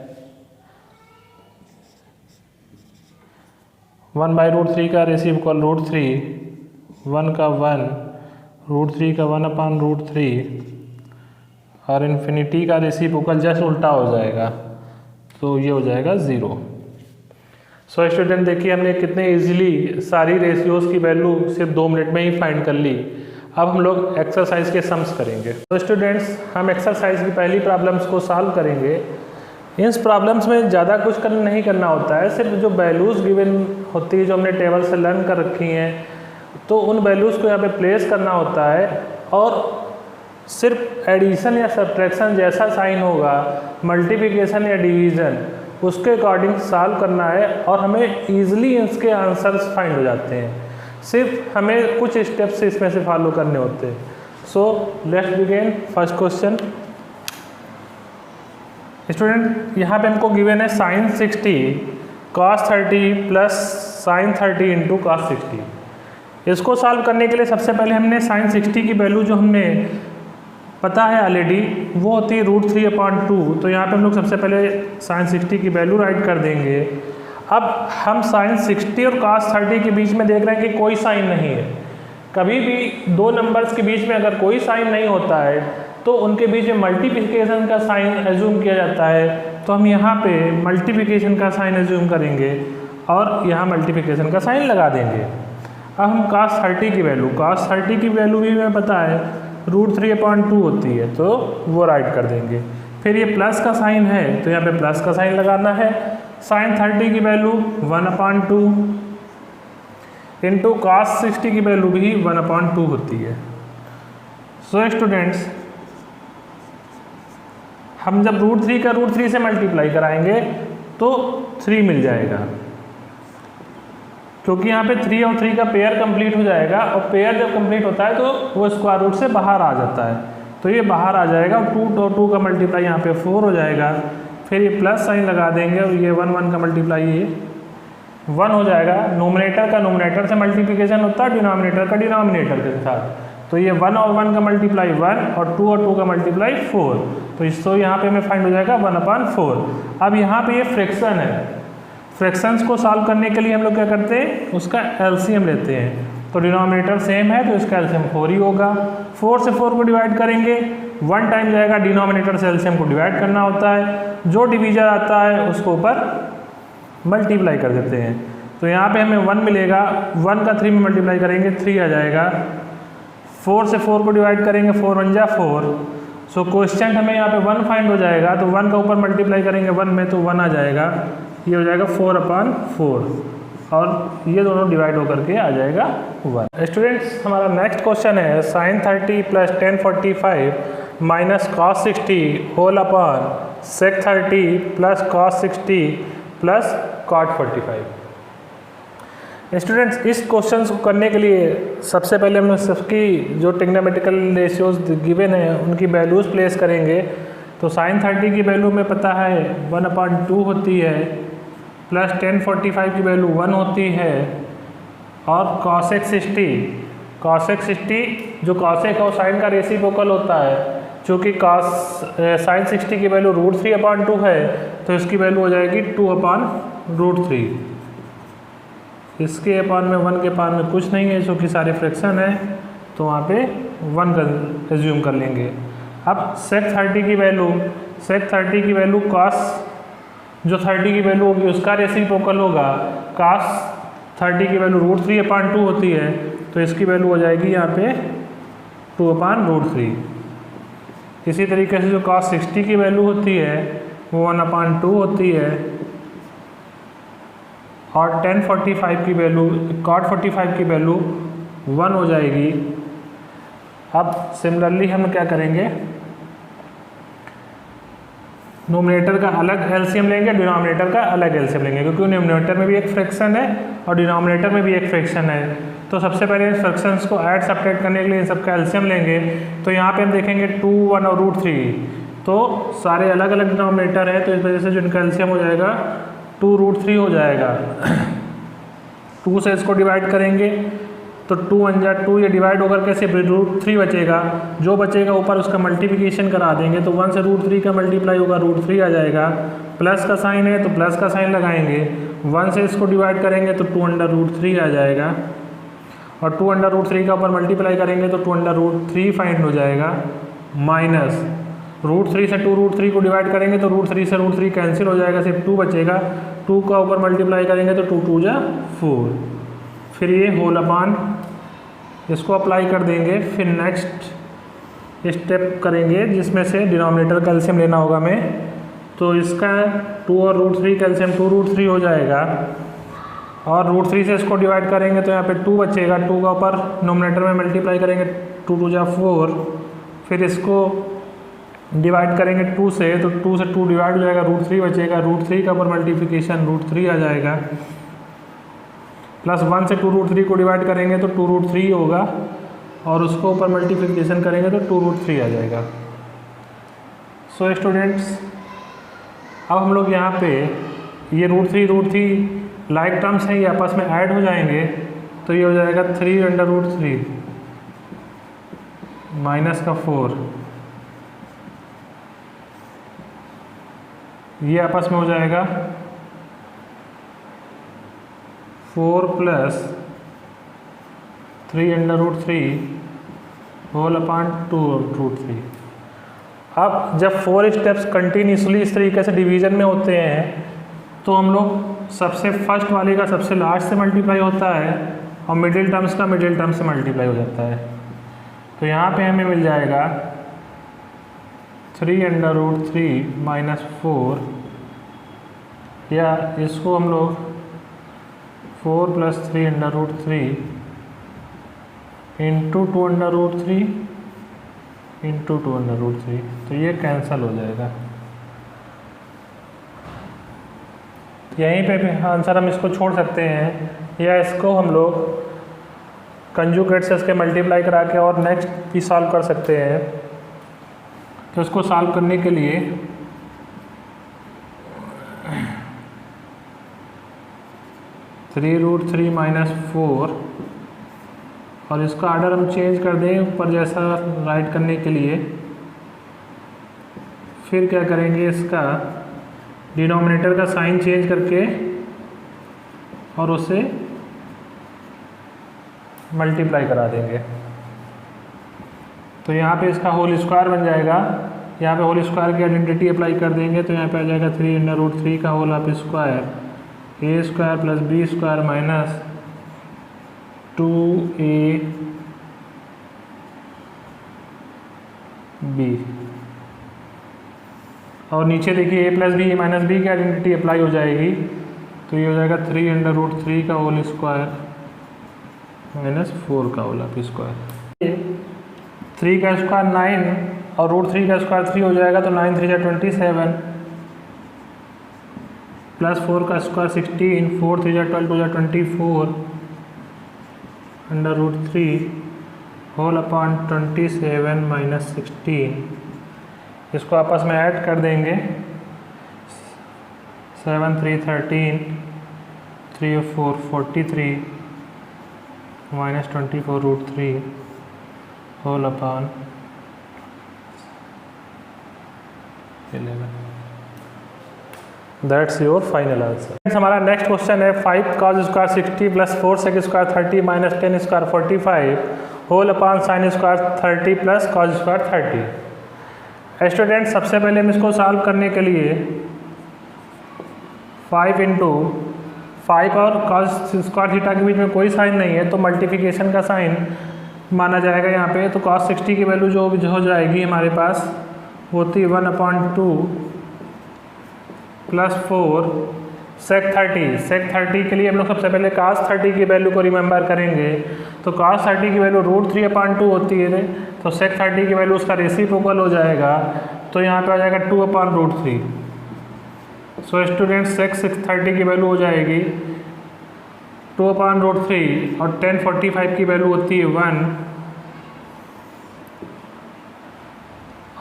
1/√3 का रेसिप्रोकल √3, 1 का 1, √3 का 1/√3 और इन्फिनिटी का रेसिप्रोकल जस्ट उल्टा हो जाएगा, तो ये हो जाएगा 0। सो स्टूडेंट देखिए हमने कितने इजीली सारी रेशियोज़ की वैल्यू सिर्फ 2 मिनट में ही फाइंड कर ली। अब हम लोग एक्सरसाइज के सम्स करेंगे। तो स्टूडेंट्स हम एक्सरसाइज की पहली प्रॉब्लम्स को सॉल्व करेंगे। इन प्रॉब्लम्स में ज़्यादा कुछ नहीं करना होता है, सिर्फ जो वैल्यूज़ गिवन होती है जो हमने टेबल से लर्न कर रखी हैं, तो उन वैल्यूज़ को यहाँ पे प्लेस करना होता है और सिर्फ एडिशन या सब्ट्रैक्शन जैसा साइन होगा, मल्टीप्लिकेशन या डिवीज़न, उसके अकॉर्डिंग सॉल्व करना है और हमें ईजिली इसके आंसर्स फाइंड हो जाते हैं। सिर्फ हमें कुछ स्टेप्स इसमें से फॉलो करने होते हैं। So let's begin. First question student, यहाँ पे हमको गिवन है sin 60 cos 30 plus sin 30 into cos 60। इसको सॉल्व करने के लिए सबसे पहले हमने sin 60 की वैल्यू जो हमने पता है ऑलरेडी वो होती है √3/2। तो यहाँ पे हम लोग सबसे पहले sin 60 की वैल्यू राइट कर देंगे। अब हम sin 60 और cos 30 के बीच में देख रहे हैं कि कोई साइन नहीं है। कभी भी दो नंबर्स के बीच में अगर कोई साइन नहीं होता है तो उनके बीच में मल्टीप्लिकेशन का साइन एज्यूम किया जाता है। तो हम यहाँ पे मल्टीप्लिकेशन का साइन एज्यूम करेंगे और यहाँ मल्टीप्लिकेशन का साइन लगा देंगे। अब हम cos 30 की वैल्यू, cos 30 की वैल्यू भी हमें पता है √3/2 होती है, तो वो राइट कर देंगे। फिर ये प्लस का साइन है तो यहाँ पे प्लस का साइन लगाना है। sin 30 की वैल्यू 1/2 इंटू cos 60 की वैल्यू भी 1/2 होती है। सो स्टूडेंट्स हम जब √3 का √3 से मल्टीप्लाई कराएंगे तो 3 मिल जाएगा, क्योंकि यहाँ पे 3 और 3 का पेयर कंप्लीट हो जाएगा और पेयर जब कंप्लीट होता है तो वो स्क्वायर रूट से बाहर आ जाता है, तो ये बाहर आ जाएगा। 2 और 2 का मल्टीप्लाई यहाँ पे 4 हो जाएगा। फिर ये प्लस साइन लगा देंगे और ये 1 का मल्टीप्लाई ये 1 हो जाएगा। नोमिनेटर का नोमिनेटर से मल्टीप्लिकेशन होता है, डिनोमिनेटर का डिनोमिनेटर के साथ, तो ये 1 और 1 का मल्टीप्लाई 1 और 2 का मल्टीप्लाई 4, तो इसको यहाँ पे हमें फाइंड हो जाएगा 1/4। अब यहाँ पे ये फ्रैक्शन है, फ्रैक्शंस को सॉल्व करने के लिए हम लोग क्या करते हैं, उसका एलसीएम लेते हैं। तो डिनोमिनेटर सेम है तो इसका एलसीएम 4 ही होगा। 4 से 4 को डिवाइड करेंगे, 1 टाइम जाएगा, डिनोमिनेटर से एलसीएम को डिवाइड करना होता है। जो डिवीजन आता है उसको ऊपर मल्टीप्लाई कर देते हैं। तो यहाँ पे हमें 1 मिलेगा, 1 का 3 में मल्टीप्लाई करेंगे 3 आ जाएगा। 4 से 4 को डिवाइड करेंगे, 4 1 जा 4। सो क्वेश्चन हमें यहाँ पे 1 फाइंड हो जाएगा, तो 1 का ऊपर मल्टीप्लाई करेंगे 1 में तो 1 आ जाएगा, ये हो जाएगा 4/4 और ये दोनों डिवाइड होकर के आ जाएगा 1। स्टूडेंट्स हमारा नेक्स्ट क्वेश्चन है sin 30 plus tan 45 minus cos 60 whole upon sec 30 plus cos 60 plus cot 45। Students इस क्वेश्चन को करने के लिए सबसे पहले हम सबकी जो ट्रिग्नोमेट्रिकल रेशियोज गिवन है उनकी वैल्यूज़ प्लेस करेंगे। तो sin 30 की वैल्यू में पता है 1/2 होती है, प्लस tan 45 की वैल्यू 1 होती है और cosec 60 जो cosec और sin का रेसिप्रोकल होता है, चूँकि sin 60 की वैल्यू √3/2 है तो इसकी वैल्यू हो जाएगी 2/√3। इसके अपान में 1 के अपान में कुछ नहीं है, क्योंकि सारे फ्रैक्शन है, तो वहाँ पे 1 का एज्यूम कर लेंगे। अब sec 30 की वैल्यू cos जो 30 की वैल्यू होगी उसका रेसिप्रोकल होगा, cos 30 की वैल्यू √3/2 होती है, तो इसकी वैल्यू हो जाएगी यहाँ पे 2/√3। इसी तरीके से जो cos 60 की वैल्यू होती है वो 1/2 होती है और tan 45 की वैल्यू cot 45 की वैल्यू 1 हो जाएगी। अब सिमिलरली हम क्या करेंगे, नोमिनेटर का अलग एलसीएम लेंगे, डिनोमिनेटर का अलग एलसीएम लेंगे, क्योंकि नोमिनेटर में भी एक फ्रैक्शन है और डिनोमिनेटर में भी एक फ्रैक्शन है। तो सबसे पहले इन फ्रैक्शंस को ऐड सब्ट्रैक्ट करने के लिए इन सबका एलसीएम लेंगे। तो यहाँ पे हम देखेंगे 2, 1 और √3, तो सारे अलग अलग डिनोमिनेटर है, तो इस वजह से जो इनका एलसीएम हो जाएगा 2√3 हो जाएगा। 2 से इसको डिवाइड करेंगे तो 2 1 जा 2, ये डिवाइड होकर के सिर्फ √3 बचेगा, जो बचेगा ऊपर उसका मल्टीप्लिकेशन करा देंगे, तो 1 से √3 का मल्टीप्लाई होगा, √3 आ जाएगा। प्लस का साइन है तो प्लस का साइन लगाएंगे, 1 से इसको डिवाइड करेंगे तो 2√3 आ जाएगा, और 2√3 का ऊपर मल्टीप्लाई करेंगे तो 2√3 फाइंड हो जाएगा, माइनस √3 से 2√3 को डिवाइड करेंगे तो √3 से √3 कैंसिल हो जाएगा, सिर्फ 2 बचेगा, 2 का ऊपर मल्टीप्लाई करेंगे तो 2 2 जा 4, फिर ये होल अपान इसको अप्लाई कर देंगे। फिर नेक्स्ट स्टेप करेंगे जिसमें से डिनोमिनेटर कैल्शियम लेना होगा हमें, तो इसका 2 और √3 कैल्शियम 2√3 हो जाएगा, और √3 से इसको डिवाइड करेंगे तो यहाँ पे 2 बचेगा, 2 का ऊपर नोमिनेटर में मल्टीप्लाई करेंगे 2 2 जा 4, फिर इसको डिवाइड करेंगे 2 से, तो 2 से 2 डिवाइड हो जाएगा, √3 बचेगा, √3 का ऊपर मल्टीप्लिकेशन √3 आ जाएगा, प्लस 1 से 2√3 को डिवाइड करेंगे तो 2√3 होगा, और उसको ऊपर मल्टीप्लिकेशन करेंगे तो 2√3 आ जाएगा। सो स्टूडेंट्स, अब हम लोग यहाँ पे ये √3 लाइक टर्म्स हैं, ये आपस में ऐड हो जाएंगे, तो ये हो जाएगा 3√3 माइनस का 4, ये आपस में हो जाएगा 4 प्लस 3√3 होल अपान 2√3। अब जब 4 स्टेप्स कंटिन्यूसली इस तरीके से डिवीजन में होते हैं, तो हम लोग सबसे फर्स्ट वाले का सबसे लास्ट से मल्टीप्लाई होता है, और मिडिल टर्म्स का मिडिल टर्म से मल्टीप्लाई हो जाता है। तो यहाँ पे हमें मिल जाएगा 3√3 माइनस 4, या इसको हम लोग 4 प्लस 3√3 इंटू 2√3 इंटू 2√3, तो ये कैंसल हो जाएगा। यहीं पे आंसर हम इसको छोड़ सकते हैं, या इसको हम लोग कंजुगेट से इसके मल्टीप्लाई करा के और नेक्स्ट भी सॉल्व कर सकते हैं। तो इसको सॉल्व करने के लिए (3√3 माइनस 4) और इसका आर्डर हम चेंज कर दें ऊपर जैसा राइट करने के लिए। फिर क्या करेंगे, इसका डिनोमिनेटर का साइन चेंज करके और उसे मल्टीप्लाई करा देंगे, तो यहाँ पे इसका होल स्क्वायर बन जाएगा। यहाँ पे होल स्क्वायर की आइडेंटिटी अप्लाई कर देंगे, तो यहाँ पे आ जाएगा 3√3 का whole of square a² plus b² minus 2ab, और नीचे देखिए a plus B minus B की आइडेंटिटी अप्लाई हो जाएगी, तो ये हो जाएगा 3√3 का होल स्क्वायर माइनस 4 का होल ऑफ स्क्वायर। 3 का स्क्वायर 9 और √3 का स्क्वायर 3 हो जाएगा, तो 9 3 जा 27 प्लस 4 का स्क्वायर 16, 4 3 जा 12 2 जा 24 √3 होल अपॉन 27 माइनस 16। इसको आपस में ऐड कर देंगे, 7 3 13 3 4 43 minus 24 √3 whole upon 11। That's your final answer. हमारा नेक्स्ट क्वेश्चन है 5 cos square 60 plus 4 sec square 30 minus 10 square 45 whole upon sine square 30 plus cos square 30। Student, सबसे पहले हम इसको सॉल्व करने के लिए 5 इंटू 5 और cos स्क्वायर थीटा के बीच में कोई साइन नहीं है, तो मल्टीप्लिकेशन का साइन माना जाएगा यहाँ पे। तो cos 60 की वैल्यू जो हो जाएगी हमारे पास होती है 1/2 प्लस 4 sec 30 के लिए हम लोग सबसे पहले cos 30 की वैल्यू को रिमेंबर करेंगे। तो cos 30 की वैल्यू √3/2 होती है, तो sec 30 की वैल्यू उसका रेसिप्रोकल हो जाएगा, तो यहाँ पे आ जाएगा 2/√3। सो स्टूडेंट, sec 30 की वैल्यू हो जाएगी 2/√3 और 1045 की वैल्यू होती है 1,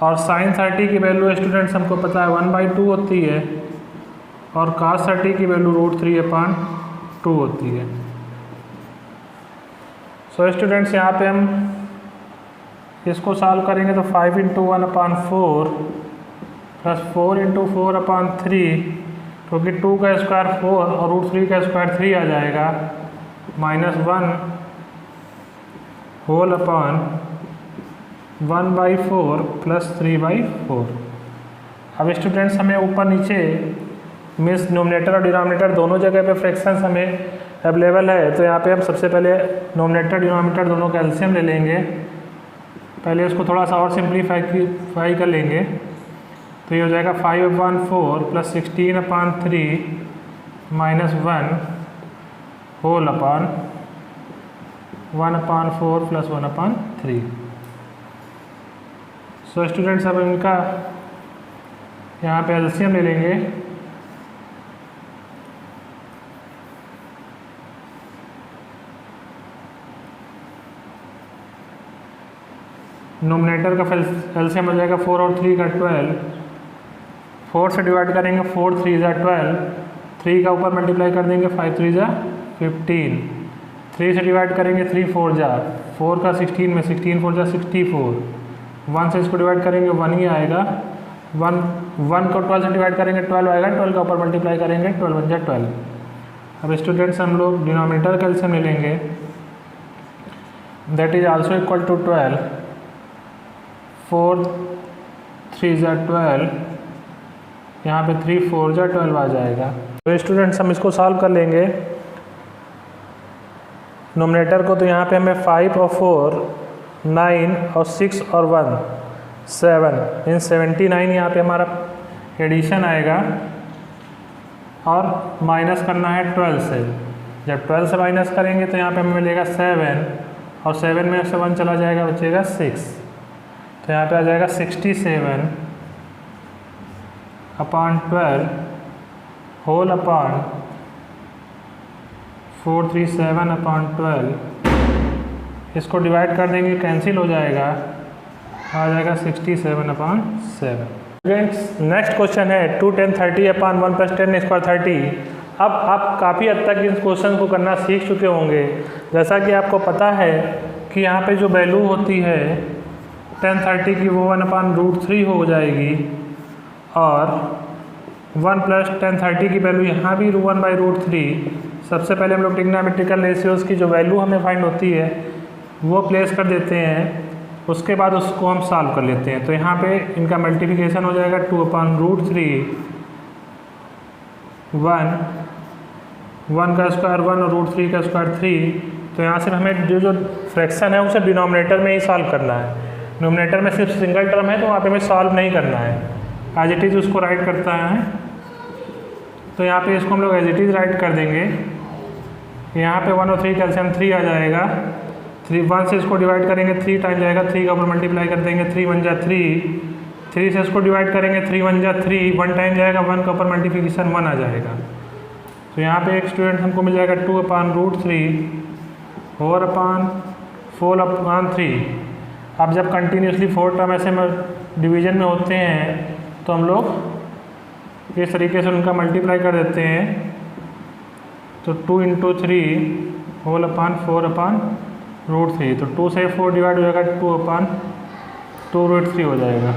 और sin 30 की वैल्यू स्टूडेंट्स हमको पता है 1/2 होती है, और cos 30 की वैल्यू √3/2 होती है। सो स्टूडेंट्स यहाँ पे हम इसको सॉल्व करेंगे तो 5 × 1/4 प्लस 4 × 4/3, क्योंकि 2 का स्क्वायर 4 और √3 का स्क्वायर 3 आ जाएगा, -1 होल अपॉन 1/4 प्लस 3/4। अब स्टूडेंट्स हमें ऊपर नीचे मीन्स नोमिनेटर और डिनोमिनेटर दोनों जगह पे फ्रैक्शंस हमें अवेलेबल है, तो यहाँ पे हम सबसे पहले नोमिनेटर डिनोमिनेटर दोनों का एलसीएम ले लेंगे। पहले इसको थोड़ा सा और सिंप्लीफाई कर लेंगे, तो ये हो जाएगा 5/4 plus 16/3 -1 whole upon 1/4 plus 1/3। So students अब इनका यहाँ पे एलसीएम ले लेंगे। नोमिनेटर का एलसीएम हो जाएगा 4 और 3 का 12, 4 से डिवाइड करेंगे 4 3 × 12, 3 का ऊपर मल्टीप्लाई कर देंगे 5 3 × 15, 3 से डिवाइड करेंगे 3 4 × 4 का 16 में 16 4 × 64, 1 से इसको डिवाइड करेंगे 1 ही आएगा, 1 को 12 से डिवाइड करेंगे 12 आएगा, 12 का ऊपर मल्टीप्लाई करेंगे 12 1 × 12। अब स्टूडेंट्स हम लोग डिनोमिनेटर का एलसीएम ले लेंगे, that is also equal to 12, 4 3 × 12, यहाँ पे 3 4 × 12 आ जाएगा। तो स्टूडेंट्स हम इसको सॉल्व कर लेंगे। नोमिनेटर को तो यहाँ पे हमें 5 और 4 9 और 6 और 1 7 इन 79 यहाँ पे हमारा एडिशन आएगा, और माइनस करना है 12 से। जब 12 से माइनस करेंगे तो यहाँ पे हमें मिलेगा 7, और 7 में से 1 चला जाएगा, बचेगा 6, तो यहाँ पे आ जाएगा 67/12 होल अपॉन 437/12। इसको डिवाइड कर देंगे, कैंसिल हो जाएगा, आ जाएगा 67/7। फ्रेंड्स नेक्स्ट क्वेश्चन है 2 10 30/1 + 10 स्क्वायर 30। अब आप काफ़ी हद तक इस क्वेश्चन को करना सीख चुके होंगे। जैसा कि आपको पता है कि यहाँ पे जो वैल्यू होती है 10 30 की वो 1/√3 हो जाएगी, और 1 + 10 30 की वैल्यू यहाँ भी 1/√3। सबसे पहले हम लोग ट्रिग्नोमेट्रिकल रेशियोज़ की जो वैल्यू हमें फाइंड होती है वो प्लेस कर देते हैं, उसके बाद उसको हम सॉल्व कर लेते हैं। तो यहाँ पे इनका मल्टीप्लिकेशन हो जाएगा 2/√3, 1 का स्क्वायर 1 और √3 का स्क्वायर 3। तो यहाँ से हमें जो फ्रैक्शन है उसे डिनोमिनेटर में ही सॉल्व करना है। नोमिनेटर में सिर्फ सिंगल टर्म है तो वहाँ पे हमें सॉल्व नहीं करना है, एज इट इज़ उसको राइट करता है। तो यहाँ पे इसको हम लोग एज इट इज़ राइट कर देंगे। यहाँ पे 1 और 3 कैल्शियम 3 आ जाएगा, 1 से इसको डिवाइड करेंगे 3 टाइम जाएगा, 3 का ऊपर मल्टीप्लाई कर देंगे 3 1 × 3, 3 से इसको डिवाइड करेंगे 3 1 × 3, 1 टाइम जाएगा, 1 का ऊपर मल्टीप्लिकेशन 1 आ जाएगा। तो यहाँ पे एक स्टूडेंट हमको मिल जाएगा 2/√3 4/4/3। अब जब कंटिन्यूसली 4 टर्म ऐसे डिवीजन में होते हैं तो हम लोग इस तरीके से उनका मल्टीप्लाई कर देते हैं। तो 2 × 3 4/4/√3, तो 2 से 4 डिवाइड हो जाएगा 2/2√3 हो जाएगा,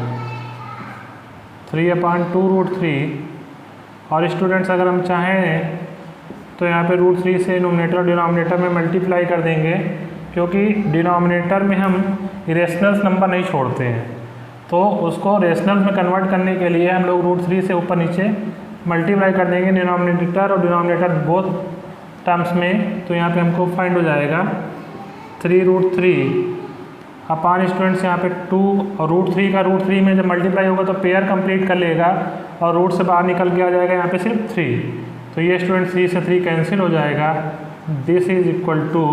3/2√3। और स्टूडेंट्स अगर हम चाहें तो यहाँ पे √3 से नोमिनेटर और डिनोमिनेटर में मल्टीप्लाई कर देंगे, क्योंकि डिनोमिनेटर में हम इरेशनल्स नंबर नहीं छोड़ते हैं, तो उसको रेशनल में कन्वर्ट करने के लिए हम लोग √3 से ऊपर नीचे मल्टीप्लाई कर देंगे डिनोमिनेटर और डिनोमिनेटर बोथ टर्म्स में। तो यहाँ पे हमको फाइंड हो जाएगा 3√3 अपान स्टूडेंट्स यहाँ पे 2 और √3 का √3 में जब मल्टीप्लाई होगा तो पेयर कंप्लीट कर लेगा, और रूट से बाहर निकल के आ जाएगा यहाँ पे सिर्फ 3। तो ये स्टूडेंट 3 से 3 कैंसिल हो जाएगा, this is equal to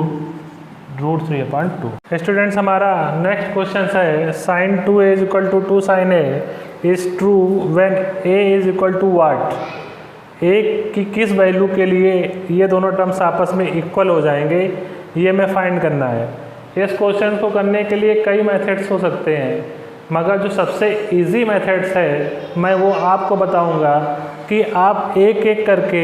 √3/2। Students हमारा नेक्स्ट क्वेश्चन है sin 2a = 2 sin a is true when a is equal to what. a की किस वैल्यू के लिए ये दोनों टर्म्स आपस में इक्वल हो जाएंगे, ये हमें फाइंड करना है। इस क्वेश्चन को करने के लिए कई मेथड्स हो सकते हैं, मगर जो सबसे इजी मेथड्स है मैं वो आपको बताऊंगा कि आप एक एक करके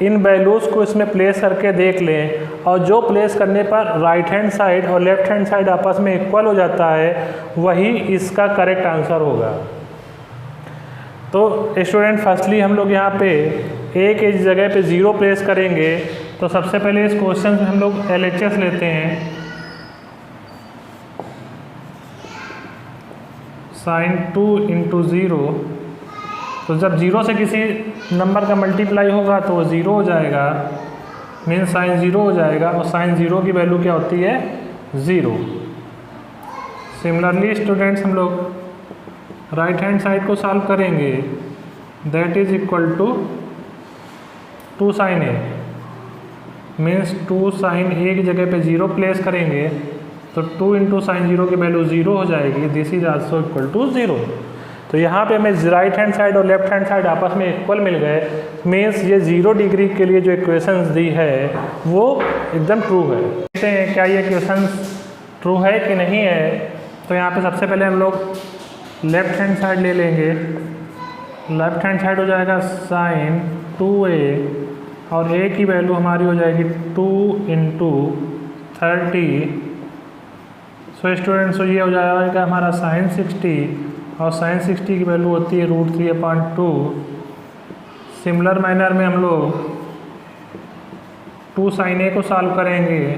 इन वैल्यूज़ को इसमें प्लेस करके देख लें और जो प्लेस करने पर राइट हैंड साइड और लेफ्ट हैंड साइड आपस में इक्वल हो जाता है वही इसका करेक्ट आंसर होगा। तो स्टूडेंट फर्स्टली हम लोग यहाँ पे एक इस जगह पे 0 प्लेस करेंगे। तो सबसे पहले इस क्वेश्चन में हम लोग LHS लेते हैं, sin 2 × 0। तो जब 0 से किसी नंबर का मल्टीप्लाई होगा तो वो 0 हो जाएगा, मीन्स साइन 0 हो जाएगा और साइन 0 की वैल्यू क्या होती है 0। सिमिलरली स्टूडेंट्स हम लोग राइट हैंड साइड को सॉल्व करेंगे, that is equal to 2 sin a, means 2 sin a की जगह पे 0 प्लेस करेंगे तो 2 × sin 0 की वैल्यू 0 हो जाएगी, this is also equal to 0। तो यहाँ पे हमें राइट हैंड साइड और लेफ्ट हैंड साइड आपस में इक्वल मिल गए, मीन्स ये 0 डिग्री के लिए जो इक्वेशंस दी है वो एकदम ट्रू है। देखते हैं क्या ये इक्वेशंस ट्रू है कि नहीं है। तो यहाँ पे सबसे पहले हम लोग लेफ्ट हैंड साइड ले लेंगे, लेफ्ट हैंड साइड हो जाएगा sin 2a और a की वैल्यू हमारी हो जाएगी 2 × 30। सो स्टूडेंट्स ये हो जाएगा हमारा sin 60 और sin 60 की वैल्यू होती है √3/2। सिमिलर मैनर में हम लोग 2 sin a को सॉल्व करेंगे,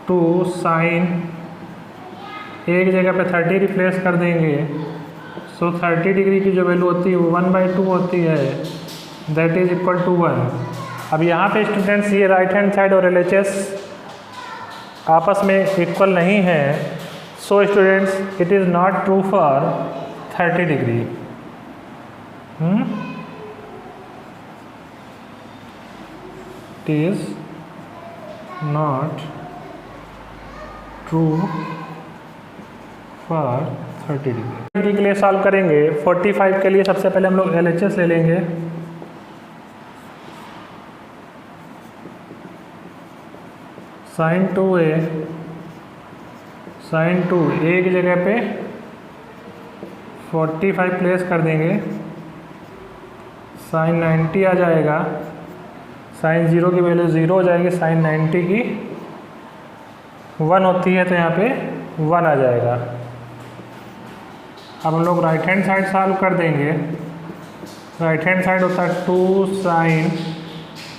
2 sin a की जगह पे 30 रिप्लेस कर देंगे। सो 30 डिग्री की जो वैल्यू होती है वो 1/2 होती है, दैट इज इक्वल टू 1। अब यहाँ पे स्टूडेंट्स ये राइट हैंड साइड और LHS आपस में इक्वल नहीं है, so students it is not true for 30 degree. It is not true for 30 degree के लिए सॉल्व करेंगे। 45 के लिए सबसे पहले हम लोग LHS ले लेंगे, sin 2a, sin 2a की जगह पे 45 प्लेस कर देंगे, sin 90 आ जाएगा, sin 0 की वैल्यू 0 हो जाएगी, sin 90 की 1 होती है तो यहाँ पे 1 आ जाएगा। अब हम लोग राइट हैंड साइड सॉल्व कर देंगे। राइट हैंड साइड होता है 2 sin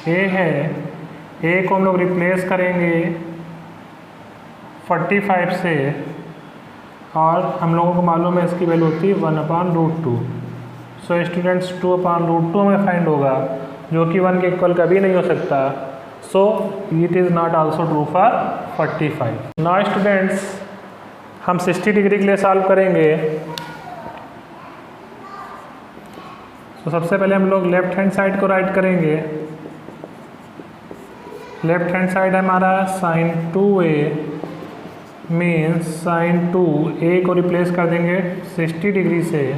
a है, a को हम लोग रिप्लेस करेंगे 45 से और हम लोगों को मालूम है इसकी वैल्यू होती है 1/√2। सो स्टूडेंट्स 2/√2 हमें फाइंड होगा जो कि 1 के इक्वल कभी नहीं हो सकता। So it is not also true for 45। Now students हम 60 डिग्री के लिए सॉल्व करेंगे। तो सबसे पहले हम लोग लेफ्ट हैंड साइड को राइट करेंगे। लेफ्ट हैंड साइड है हमारा sin 2a, means sin 2a को रिप्लेस कर देंगे 60 डिग्री से।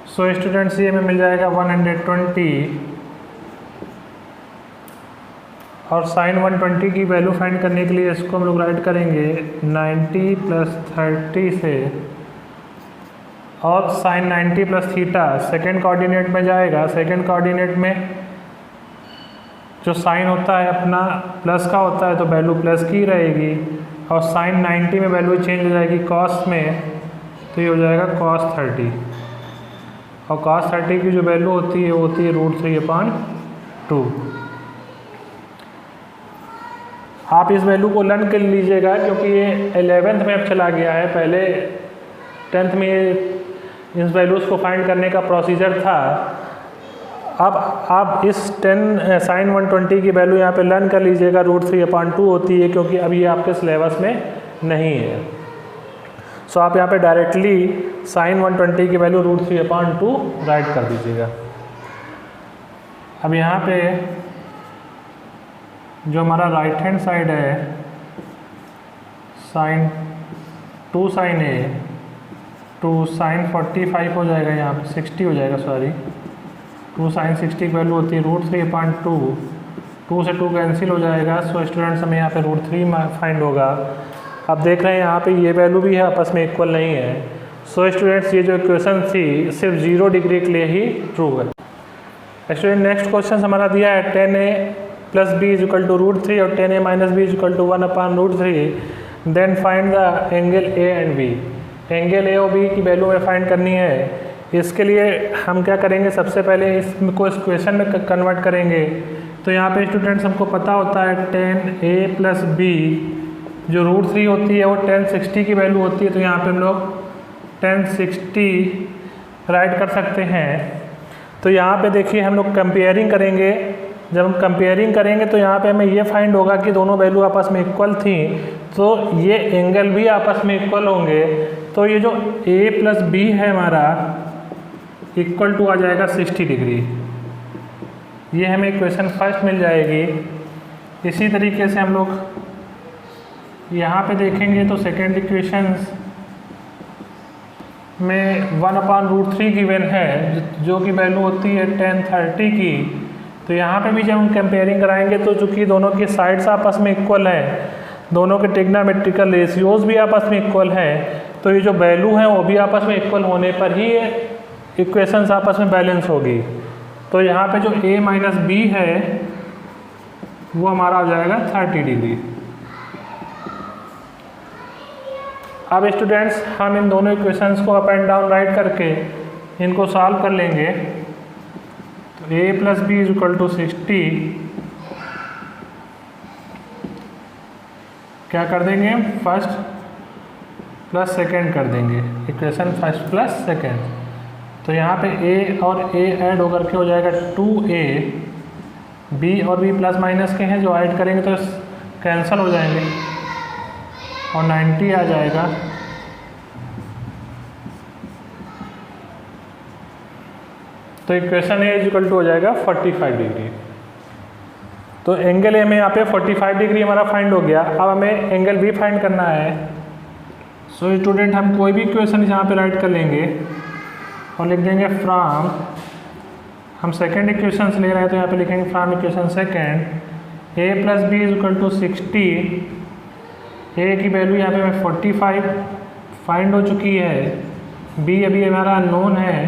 सो स्टूडेंट्स ये हमें मिल जाएगा 120 और sin 120 की वैल्यू फाइंड करने के लिए इसको हम लोग राइट करेंगे 90 + 30 से और sin 90 + थीटा सेकेंड कोऑर्डिनेट में जाएगा। सेकेंड कोऑर्डिनेट में जो साइन होता है अपना प्लस का होता है तो वैल्यू प्लस की रहेगी और sin 90 में वैल्यू चेंज हो जाएगी cos में, तो ये हो जाएगा cos 30 और cos 30 की जो वैल्यू होती है वो होती है √3/2। आप इस वैल्यू को लर्न कर लीजिएगा क्योंकि ये 11th में अब चला गया है, पहले 10th में इस वैल्यूज़ को फाइंड करने का प्रोसीजर था। अब आप इस sin 120 की वैल्यू यहाँ पे लर्न कर लीजिएगा, √3/2 होती है क्योंकि अभी ये आपके सिलेबस में नहीं है। सो आप यहाँ पे डायरेक्टली sin 120 की वैल्यू √3/2 राइट कर दीजिएगा। अब यहाँ पे जो हमारा राइट हैंड साइड है2 sin a, 2 sin 45 हो जाएगा, यहाँ पे 60 हो जाएगा, सॉरी 2 sin 60 की वैल्यू होती है √3/2। 2 से 2 कैंसिल हो जाएगा। सो स्टूडेंट्स हमें यहाँ पे √3 फाइंड होगा। अब देख रहे हैं यहाँ पे ये वैल्यू भी है आपस में इक्वल नहीं है, सो स्टूडेंट्स ये जो इक्वेशन थी सिर्फ 0 डिग्री के लिए ही ट्रू है। स्टूडेंट नेक्स्ट क्वेश्चन हमारा दिया है 10a + b = √3 और 10a - b = 1/√3 then find the angle a and b। Angle a और b की वैल्यू हमें फाइंड करनी है। इसके लिए हम क्या करेंगे, सबसे पहले इसको इस क्वेश्चन में कन्वर्ट करेंगे। तो यहाँ पे स्टूडेंट्स हमको पता होता है 10a + b जो √3 होती है वो 1060 की वैल्यू होती है। तो यहाँ पे हम लोग 1060 राइट कर सकते हैं। तो यहाँ पे देखिए हम लोग कंपेयरिंग करेंगे। जब हम कंपेयरिंग करेंगे तो यहाँ पे हमें ये फाइंड होगा कि दोनों वैल्यू आपस में इक्वल थी, तो ये एंगल भी आपस में इक्वल होंगे। तो ये जो a + b है हमारा इक्वल टू आ जाएगा 60 डिग्री। ये हमें इक्वेशन फर्स्ट मिल जाएगी। इसी तरीके से हम लोग यहाँ पे देखेंगे तो सेकेंड इक्वेशन में 1/√3 गिवन है जो कि वैल्यू होती है 1030 की। तो यहाँ पे भी जब हम कंपेयरिंग कराएंगे तो चूँकि दोनों की साइड्स आपस में इक्वल हैं, दोनों के ट्रिग्नोमेट्रिकल रेशियोज भी आपस में इक्वल हैं, तो ये जो वैल्यू है वो भी आपस में इक्वल होने पर ही इक्वेशंस आपस में बैलेंस होगी। तो यहाँ पे जो a - b है वो हमारा हो जाएगा 30 डिग्री। अब स्टूडेंट्स हम इन दोनों इक्वेशंस को अप एंड डाउन राइट करके इनको सॉल्व कर लेंगे। तो a + b = 60 क्या कर देंगे, फर्स्ट प्लस सेकेंड कर देंगे, इक्वेशन फर्स्ट प्लस सेकेंड। तो यहाँ पे a और a ऐड होकर के हो जाएगा 2a, b और b प्लस माइनस के हैं जो ऐड करेंगे तो कैंसिल हो जाएंगे और 90 आ जाएगा। तो इक्वेशन a = हो जाएगा 45 डिग्री। तो एंगल ए में यहाँ पे 45 डिग्री हमारा फाइंड हो गया। अब हमें एंगल बी फाइंड करना है। सो स्टूडेंट हम कोई भी इक्वेशन यहाँ पे राइट कर लेंगे और लिख देंगे फ्रॉम, हम सेकेंड इक्वेशन ले रहे हैं तो यहाँ पे लिखेंगे from equation second a + b = 60। a की वैल्यू यहाँ पे हमें 45 फाइंड हो चुकी है, b अभी हमारा अननोन है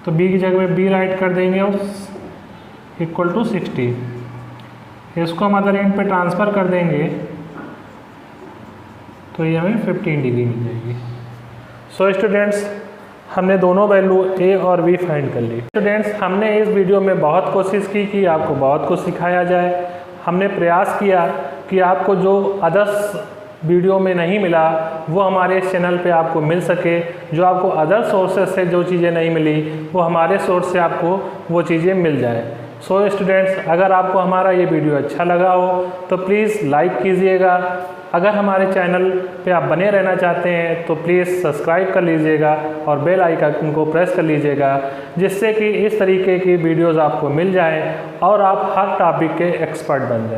तो b की जगह पे b राइट कर देंगे और = 60। इसको हम अदर एंड पे ट्रांसफ़र कर देंगे तो ये हमें 15 डिग्री मिल जाएगी। सो स्टूडेंट्स हमने दोनों वैल्यू a और b फाइंड कर ली। स्टूडेंट्स हमने इस वीडियो में बहुत कोशिश की कि आपको बहुत कुछ सिखाया जाए। हमने प्रयास किया कि आपको जो अदर्स वीडियो में नहीं मिला वो हमारे इस चैनल पे आपको मिल सके, जो आपको अदर सोर्सेज से जो चीज़ें नहीं मिली वो हमारे सोर्स से आपको वो चीज़ें मिल जाए। सो स्टूडेंट्स अगर आपको हमारा ये वीडियो अच्छा लगा हो तो प्लीज़ लाइक कीजिएगा। अगर हमारे चैनल पे आप बने रहना चाहते हैं तो प्लीज़ सब्सक्राइब कर लीजिएगा और बेल आइकन को प्रेस कर लीजिएगा, जिससे कि इस तरीके की वीडियोज़ आपको मिल जाएँ और आप हर टॉपिक के एक्सपर्ट बन जाएँ।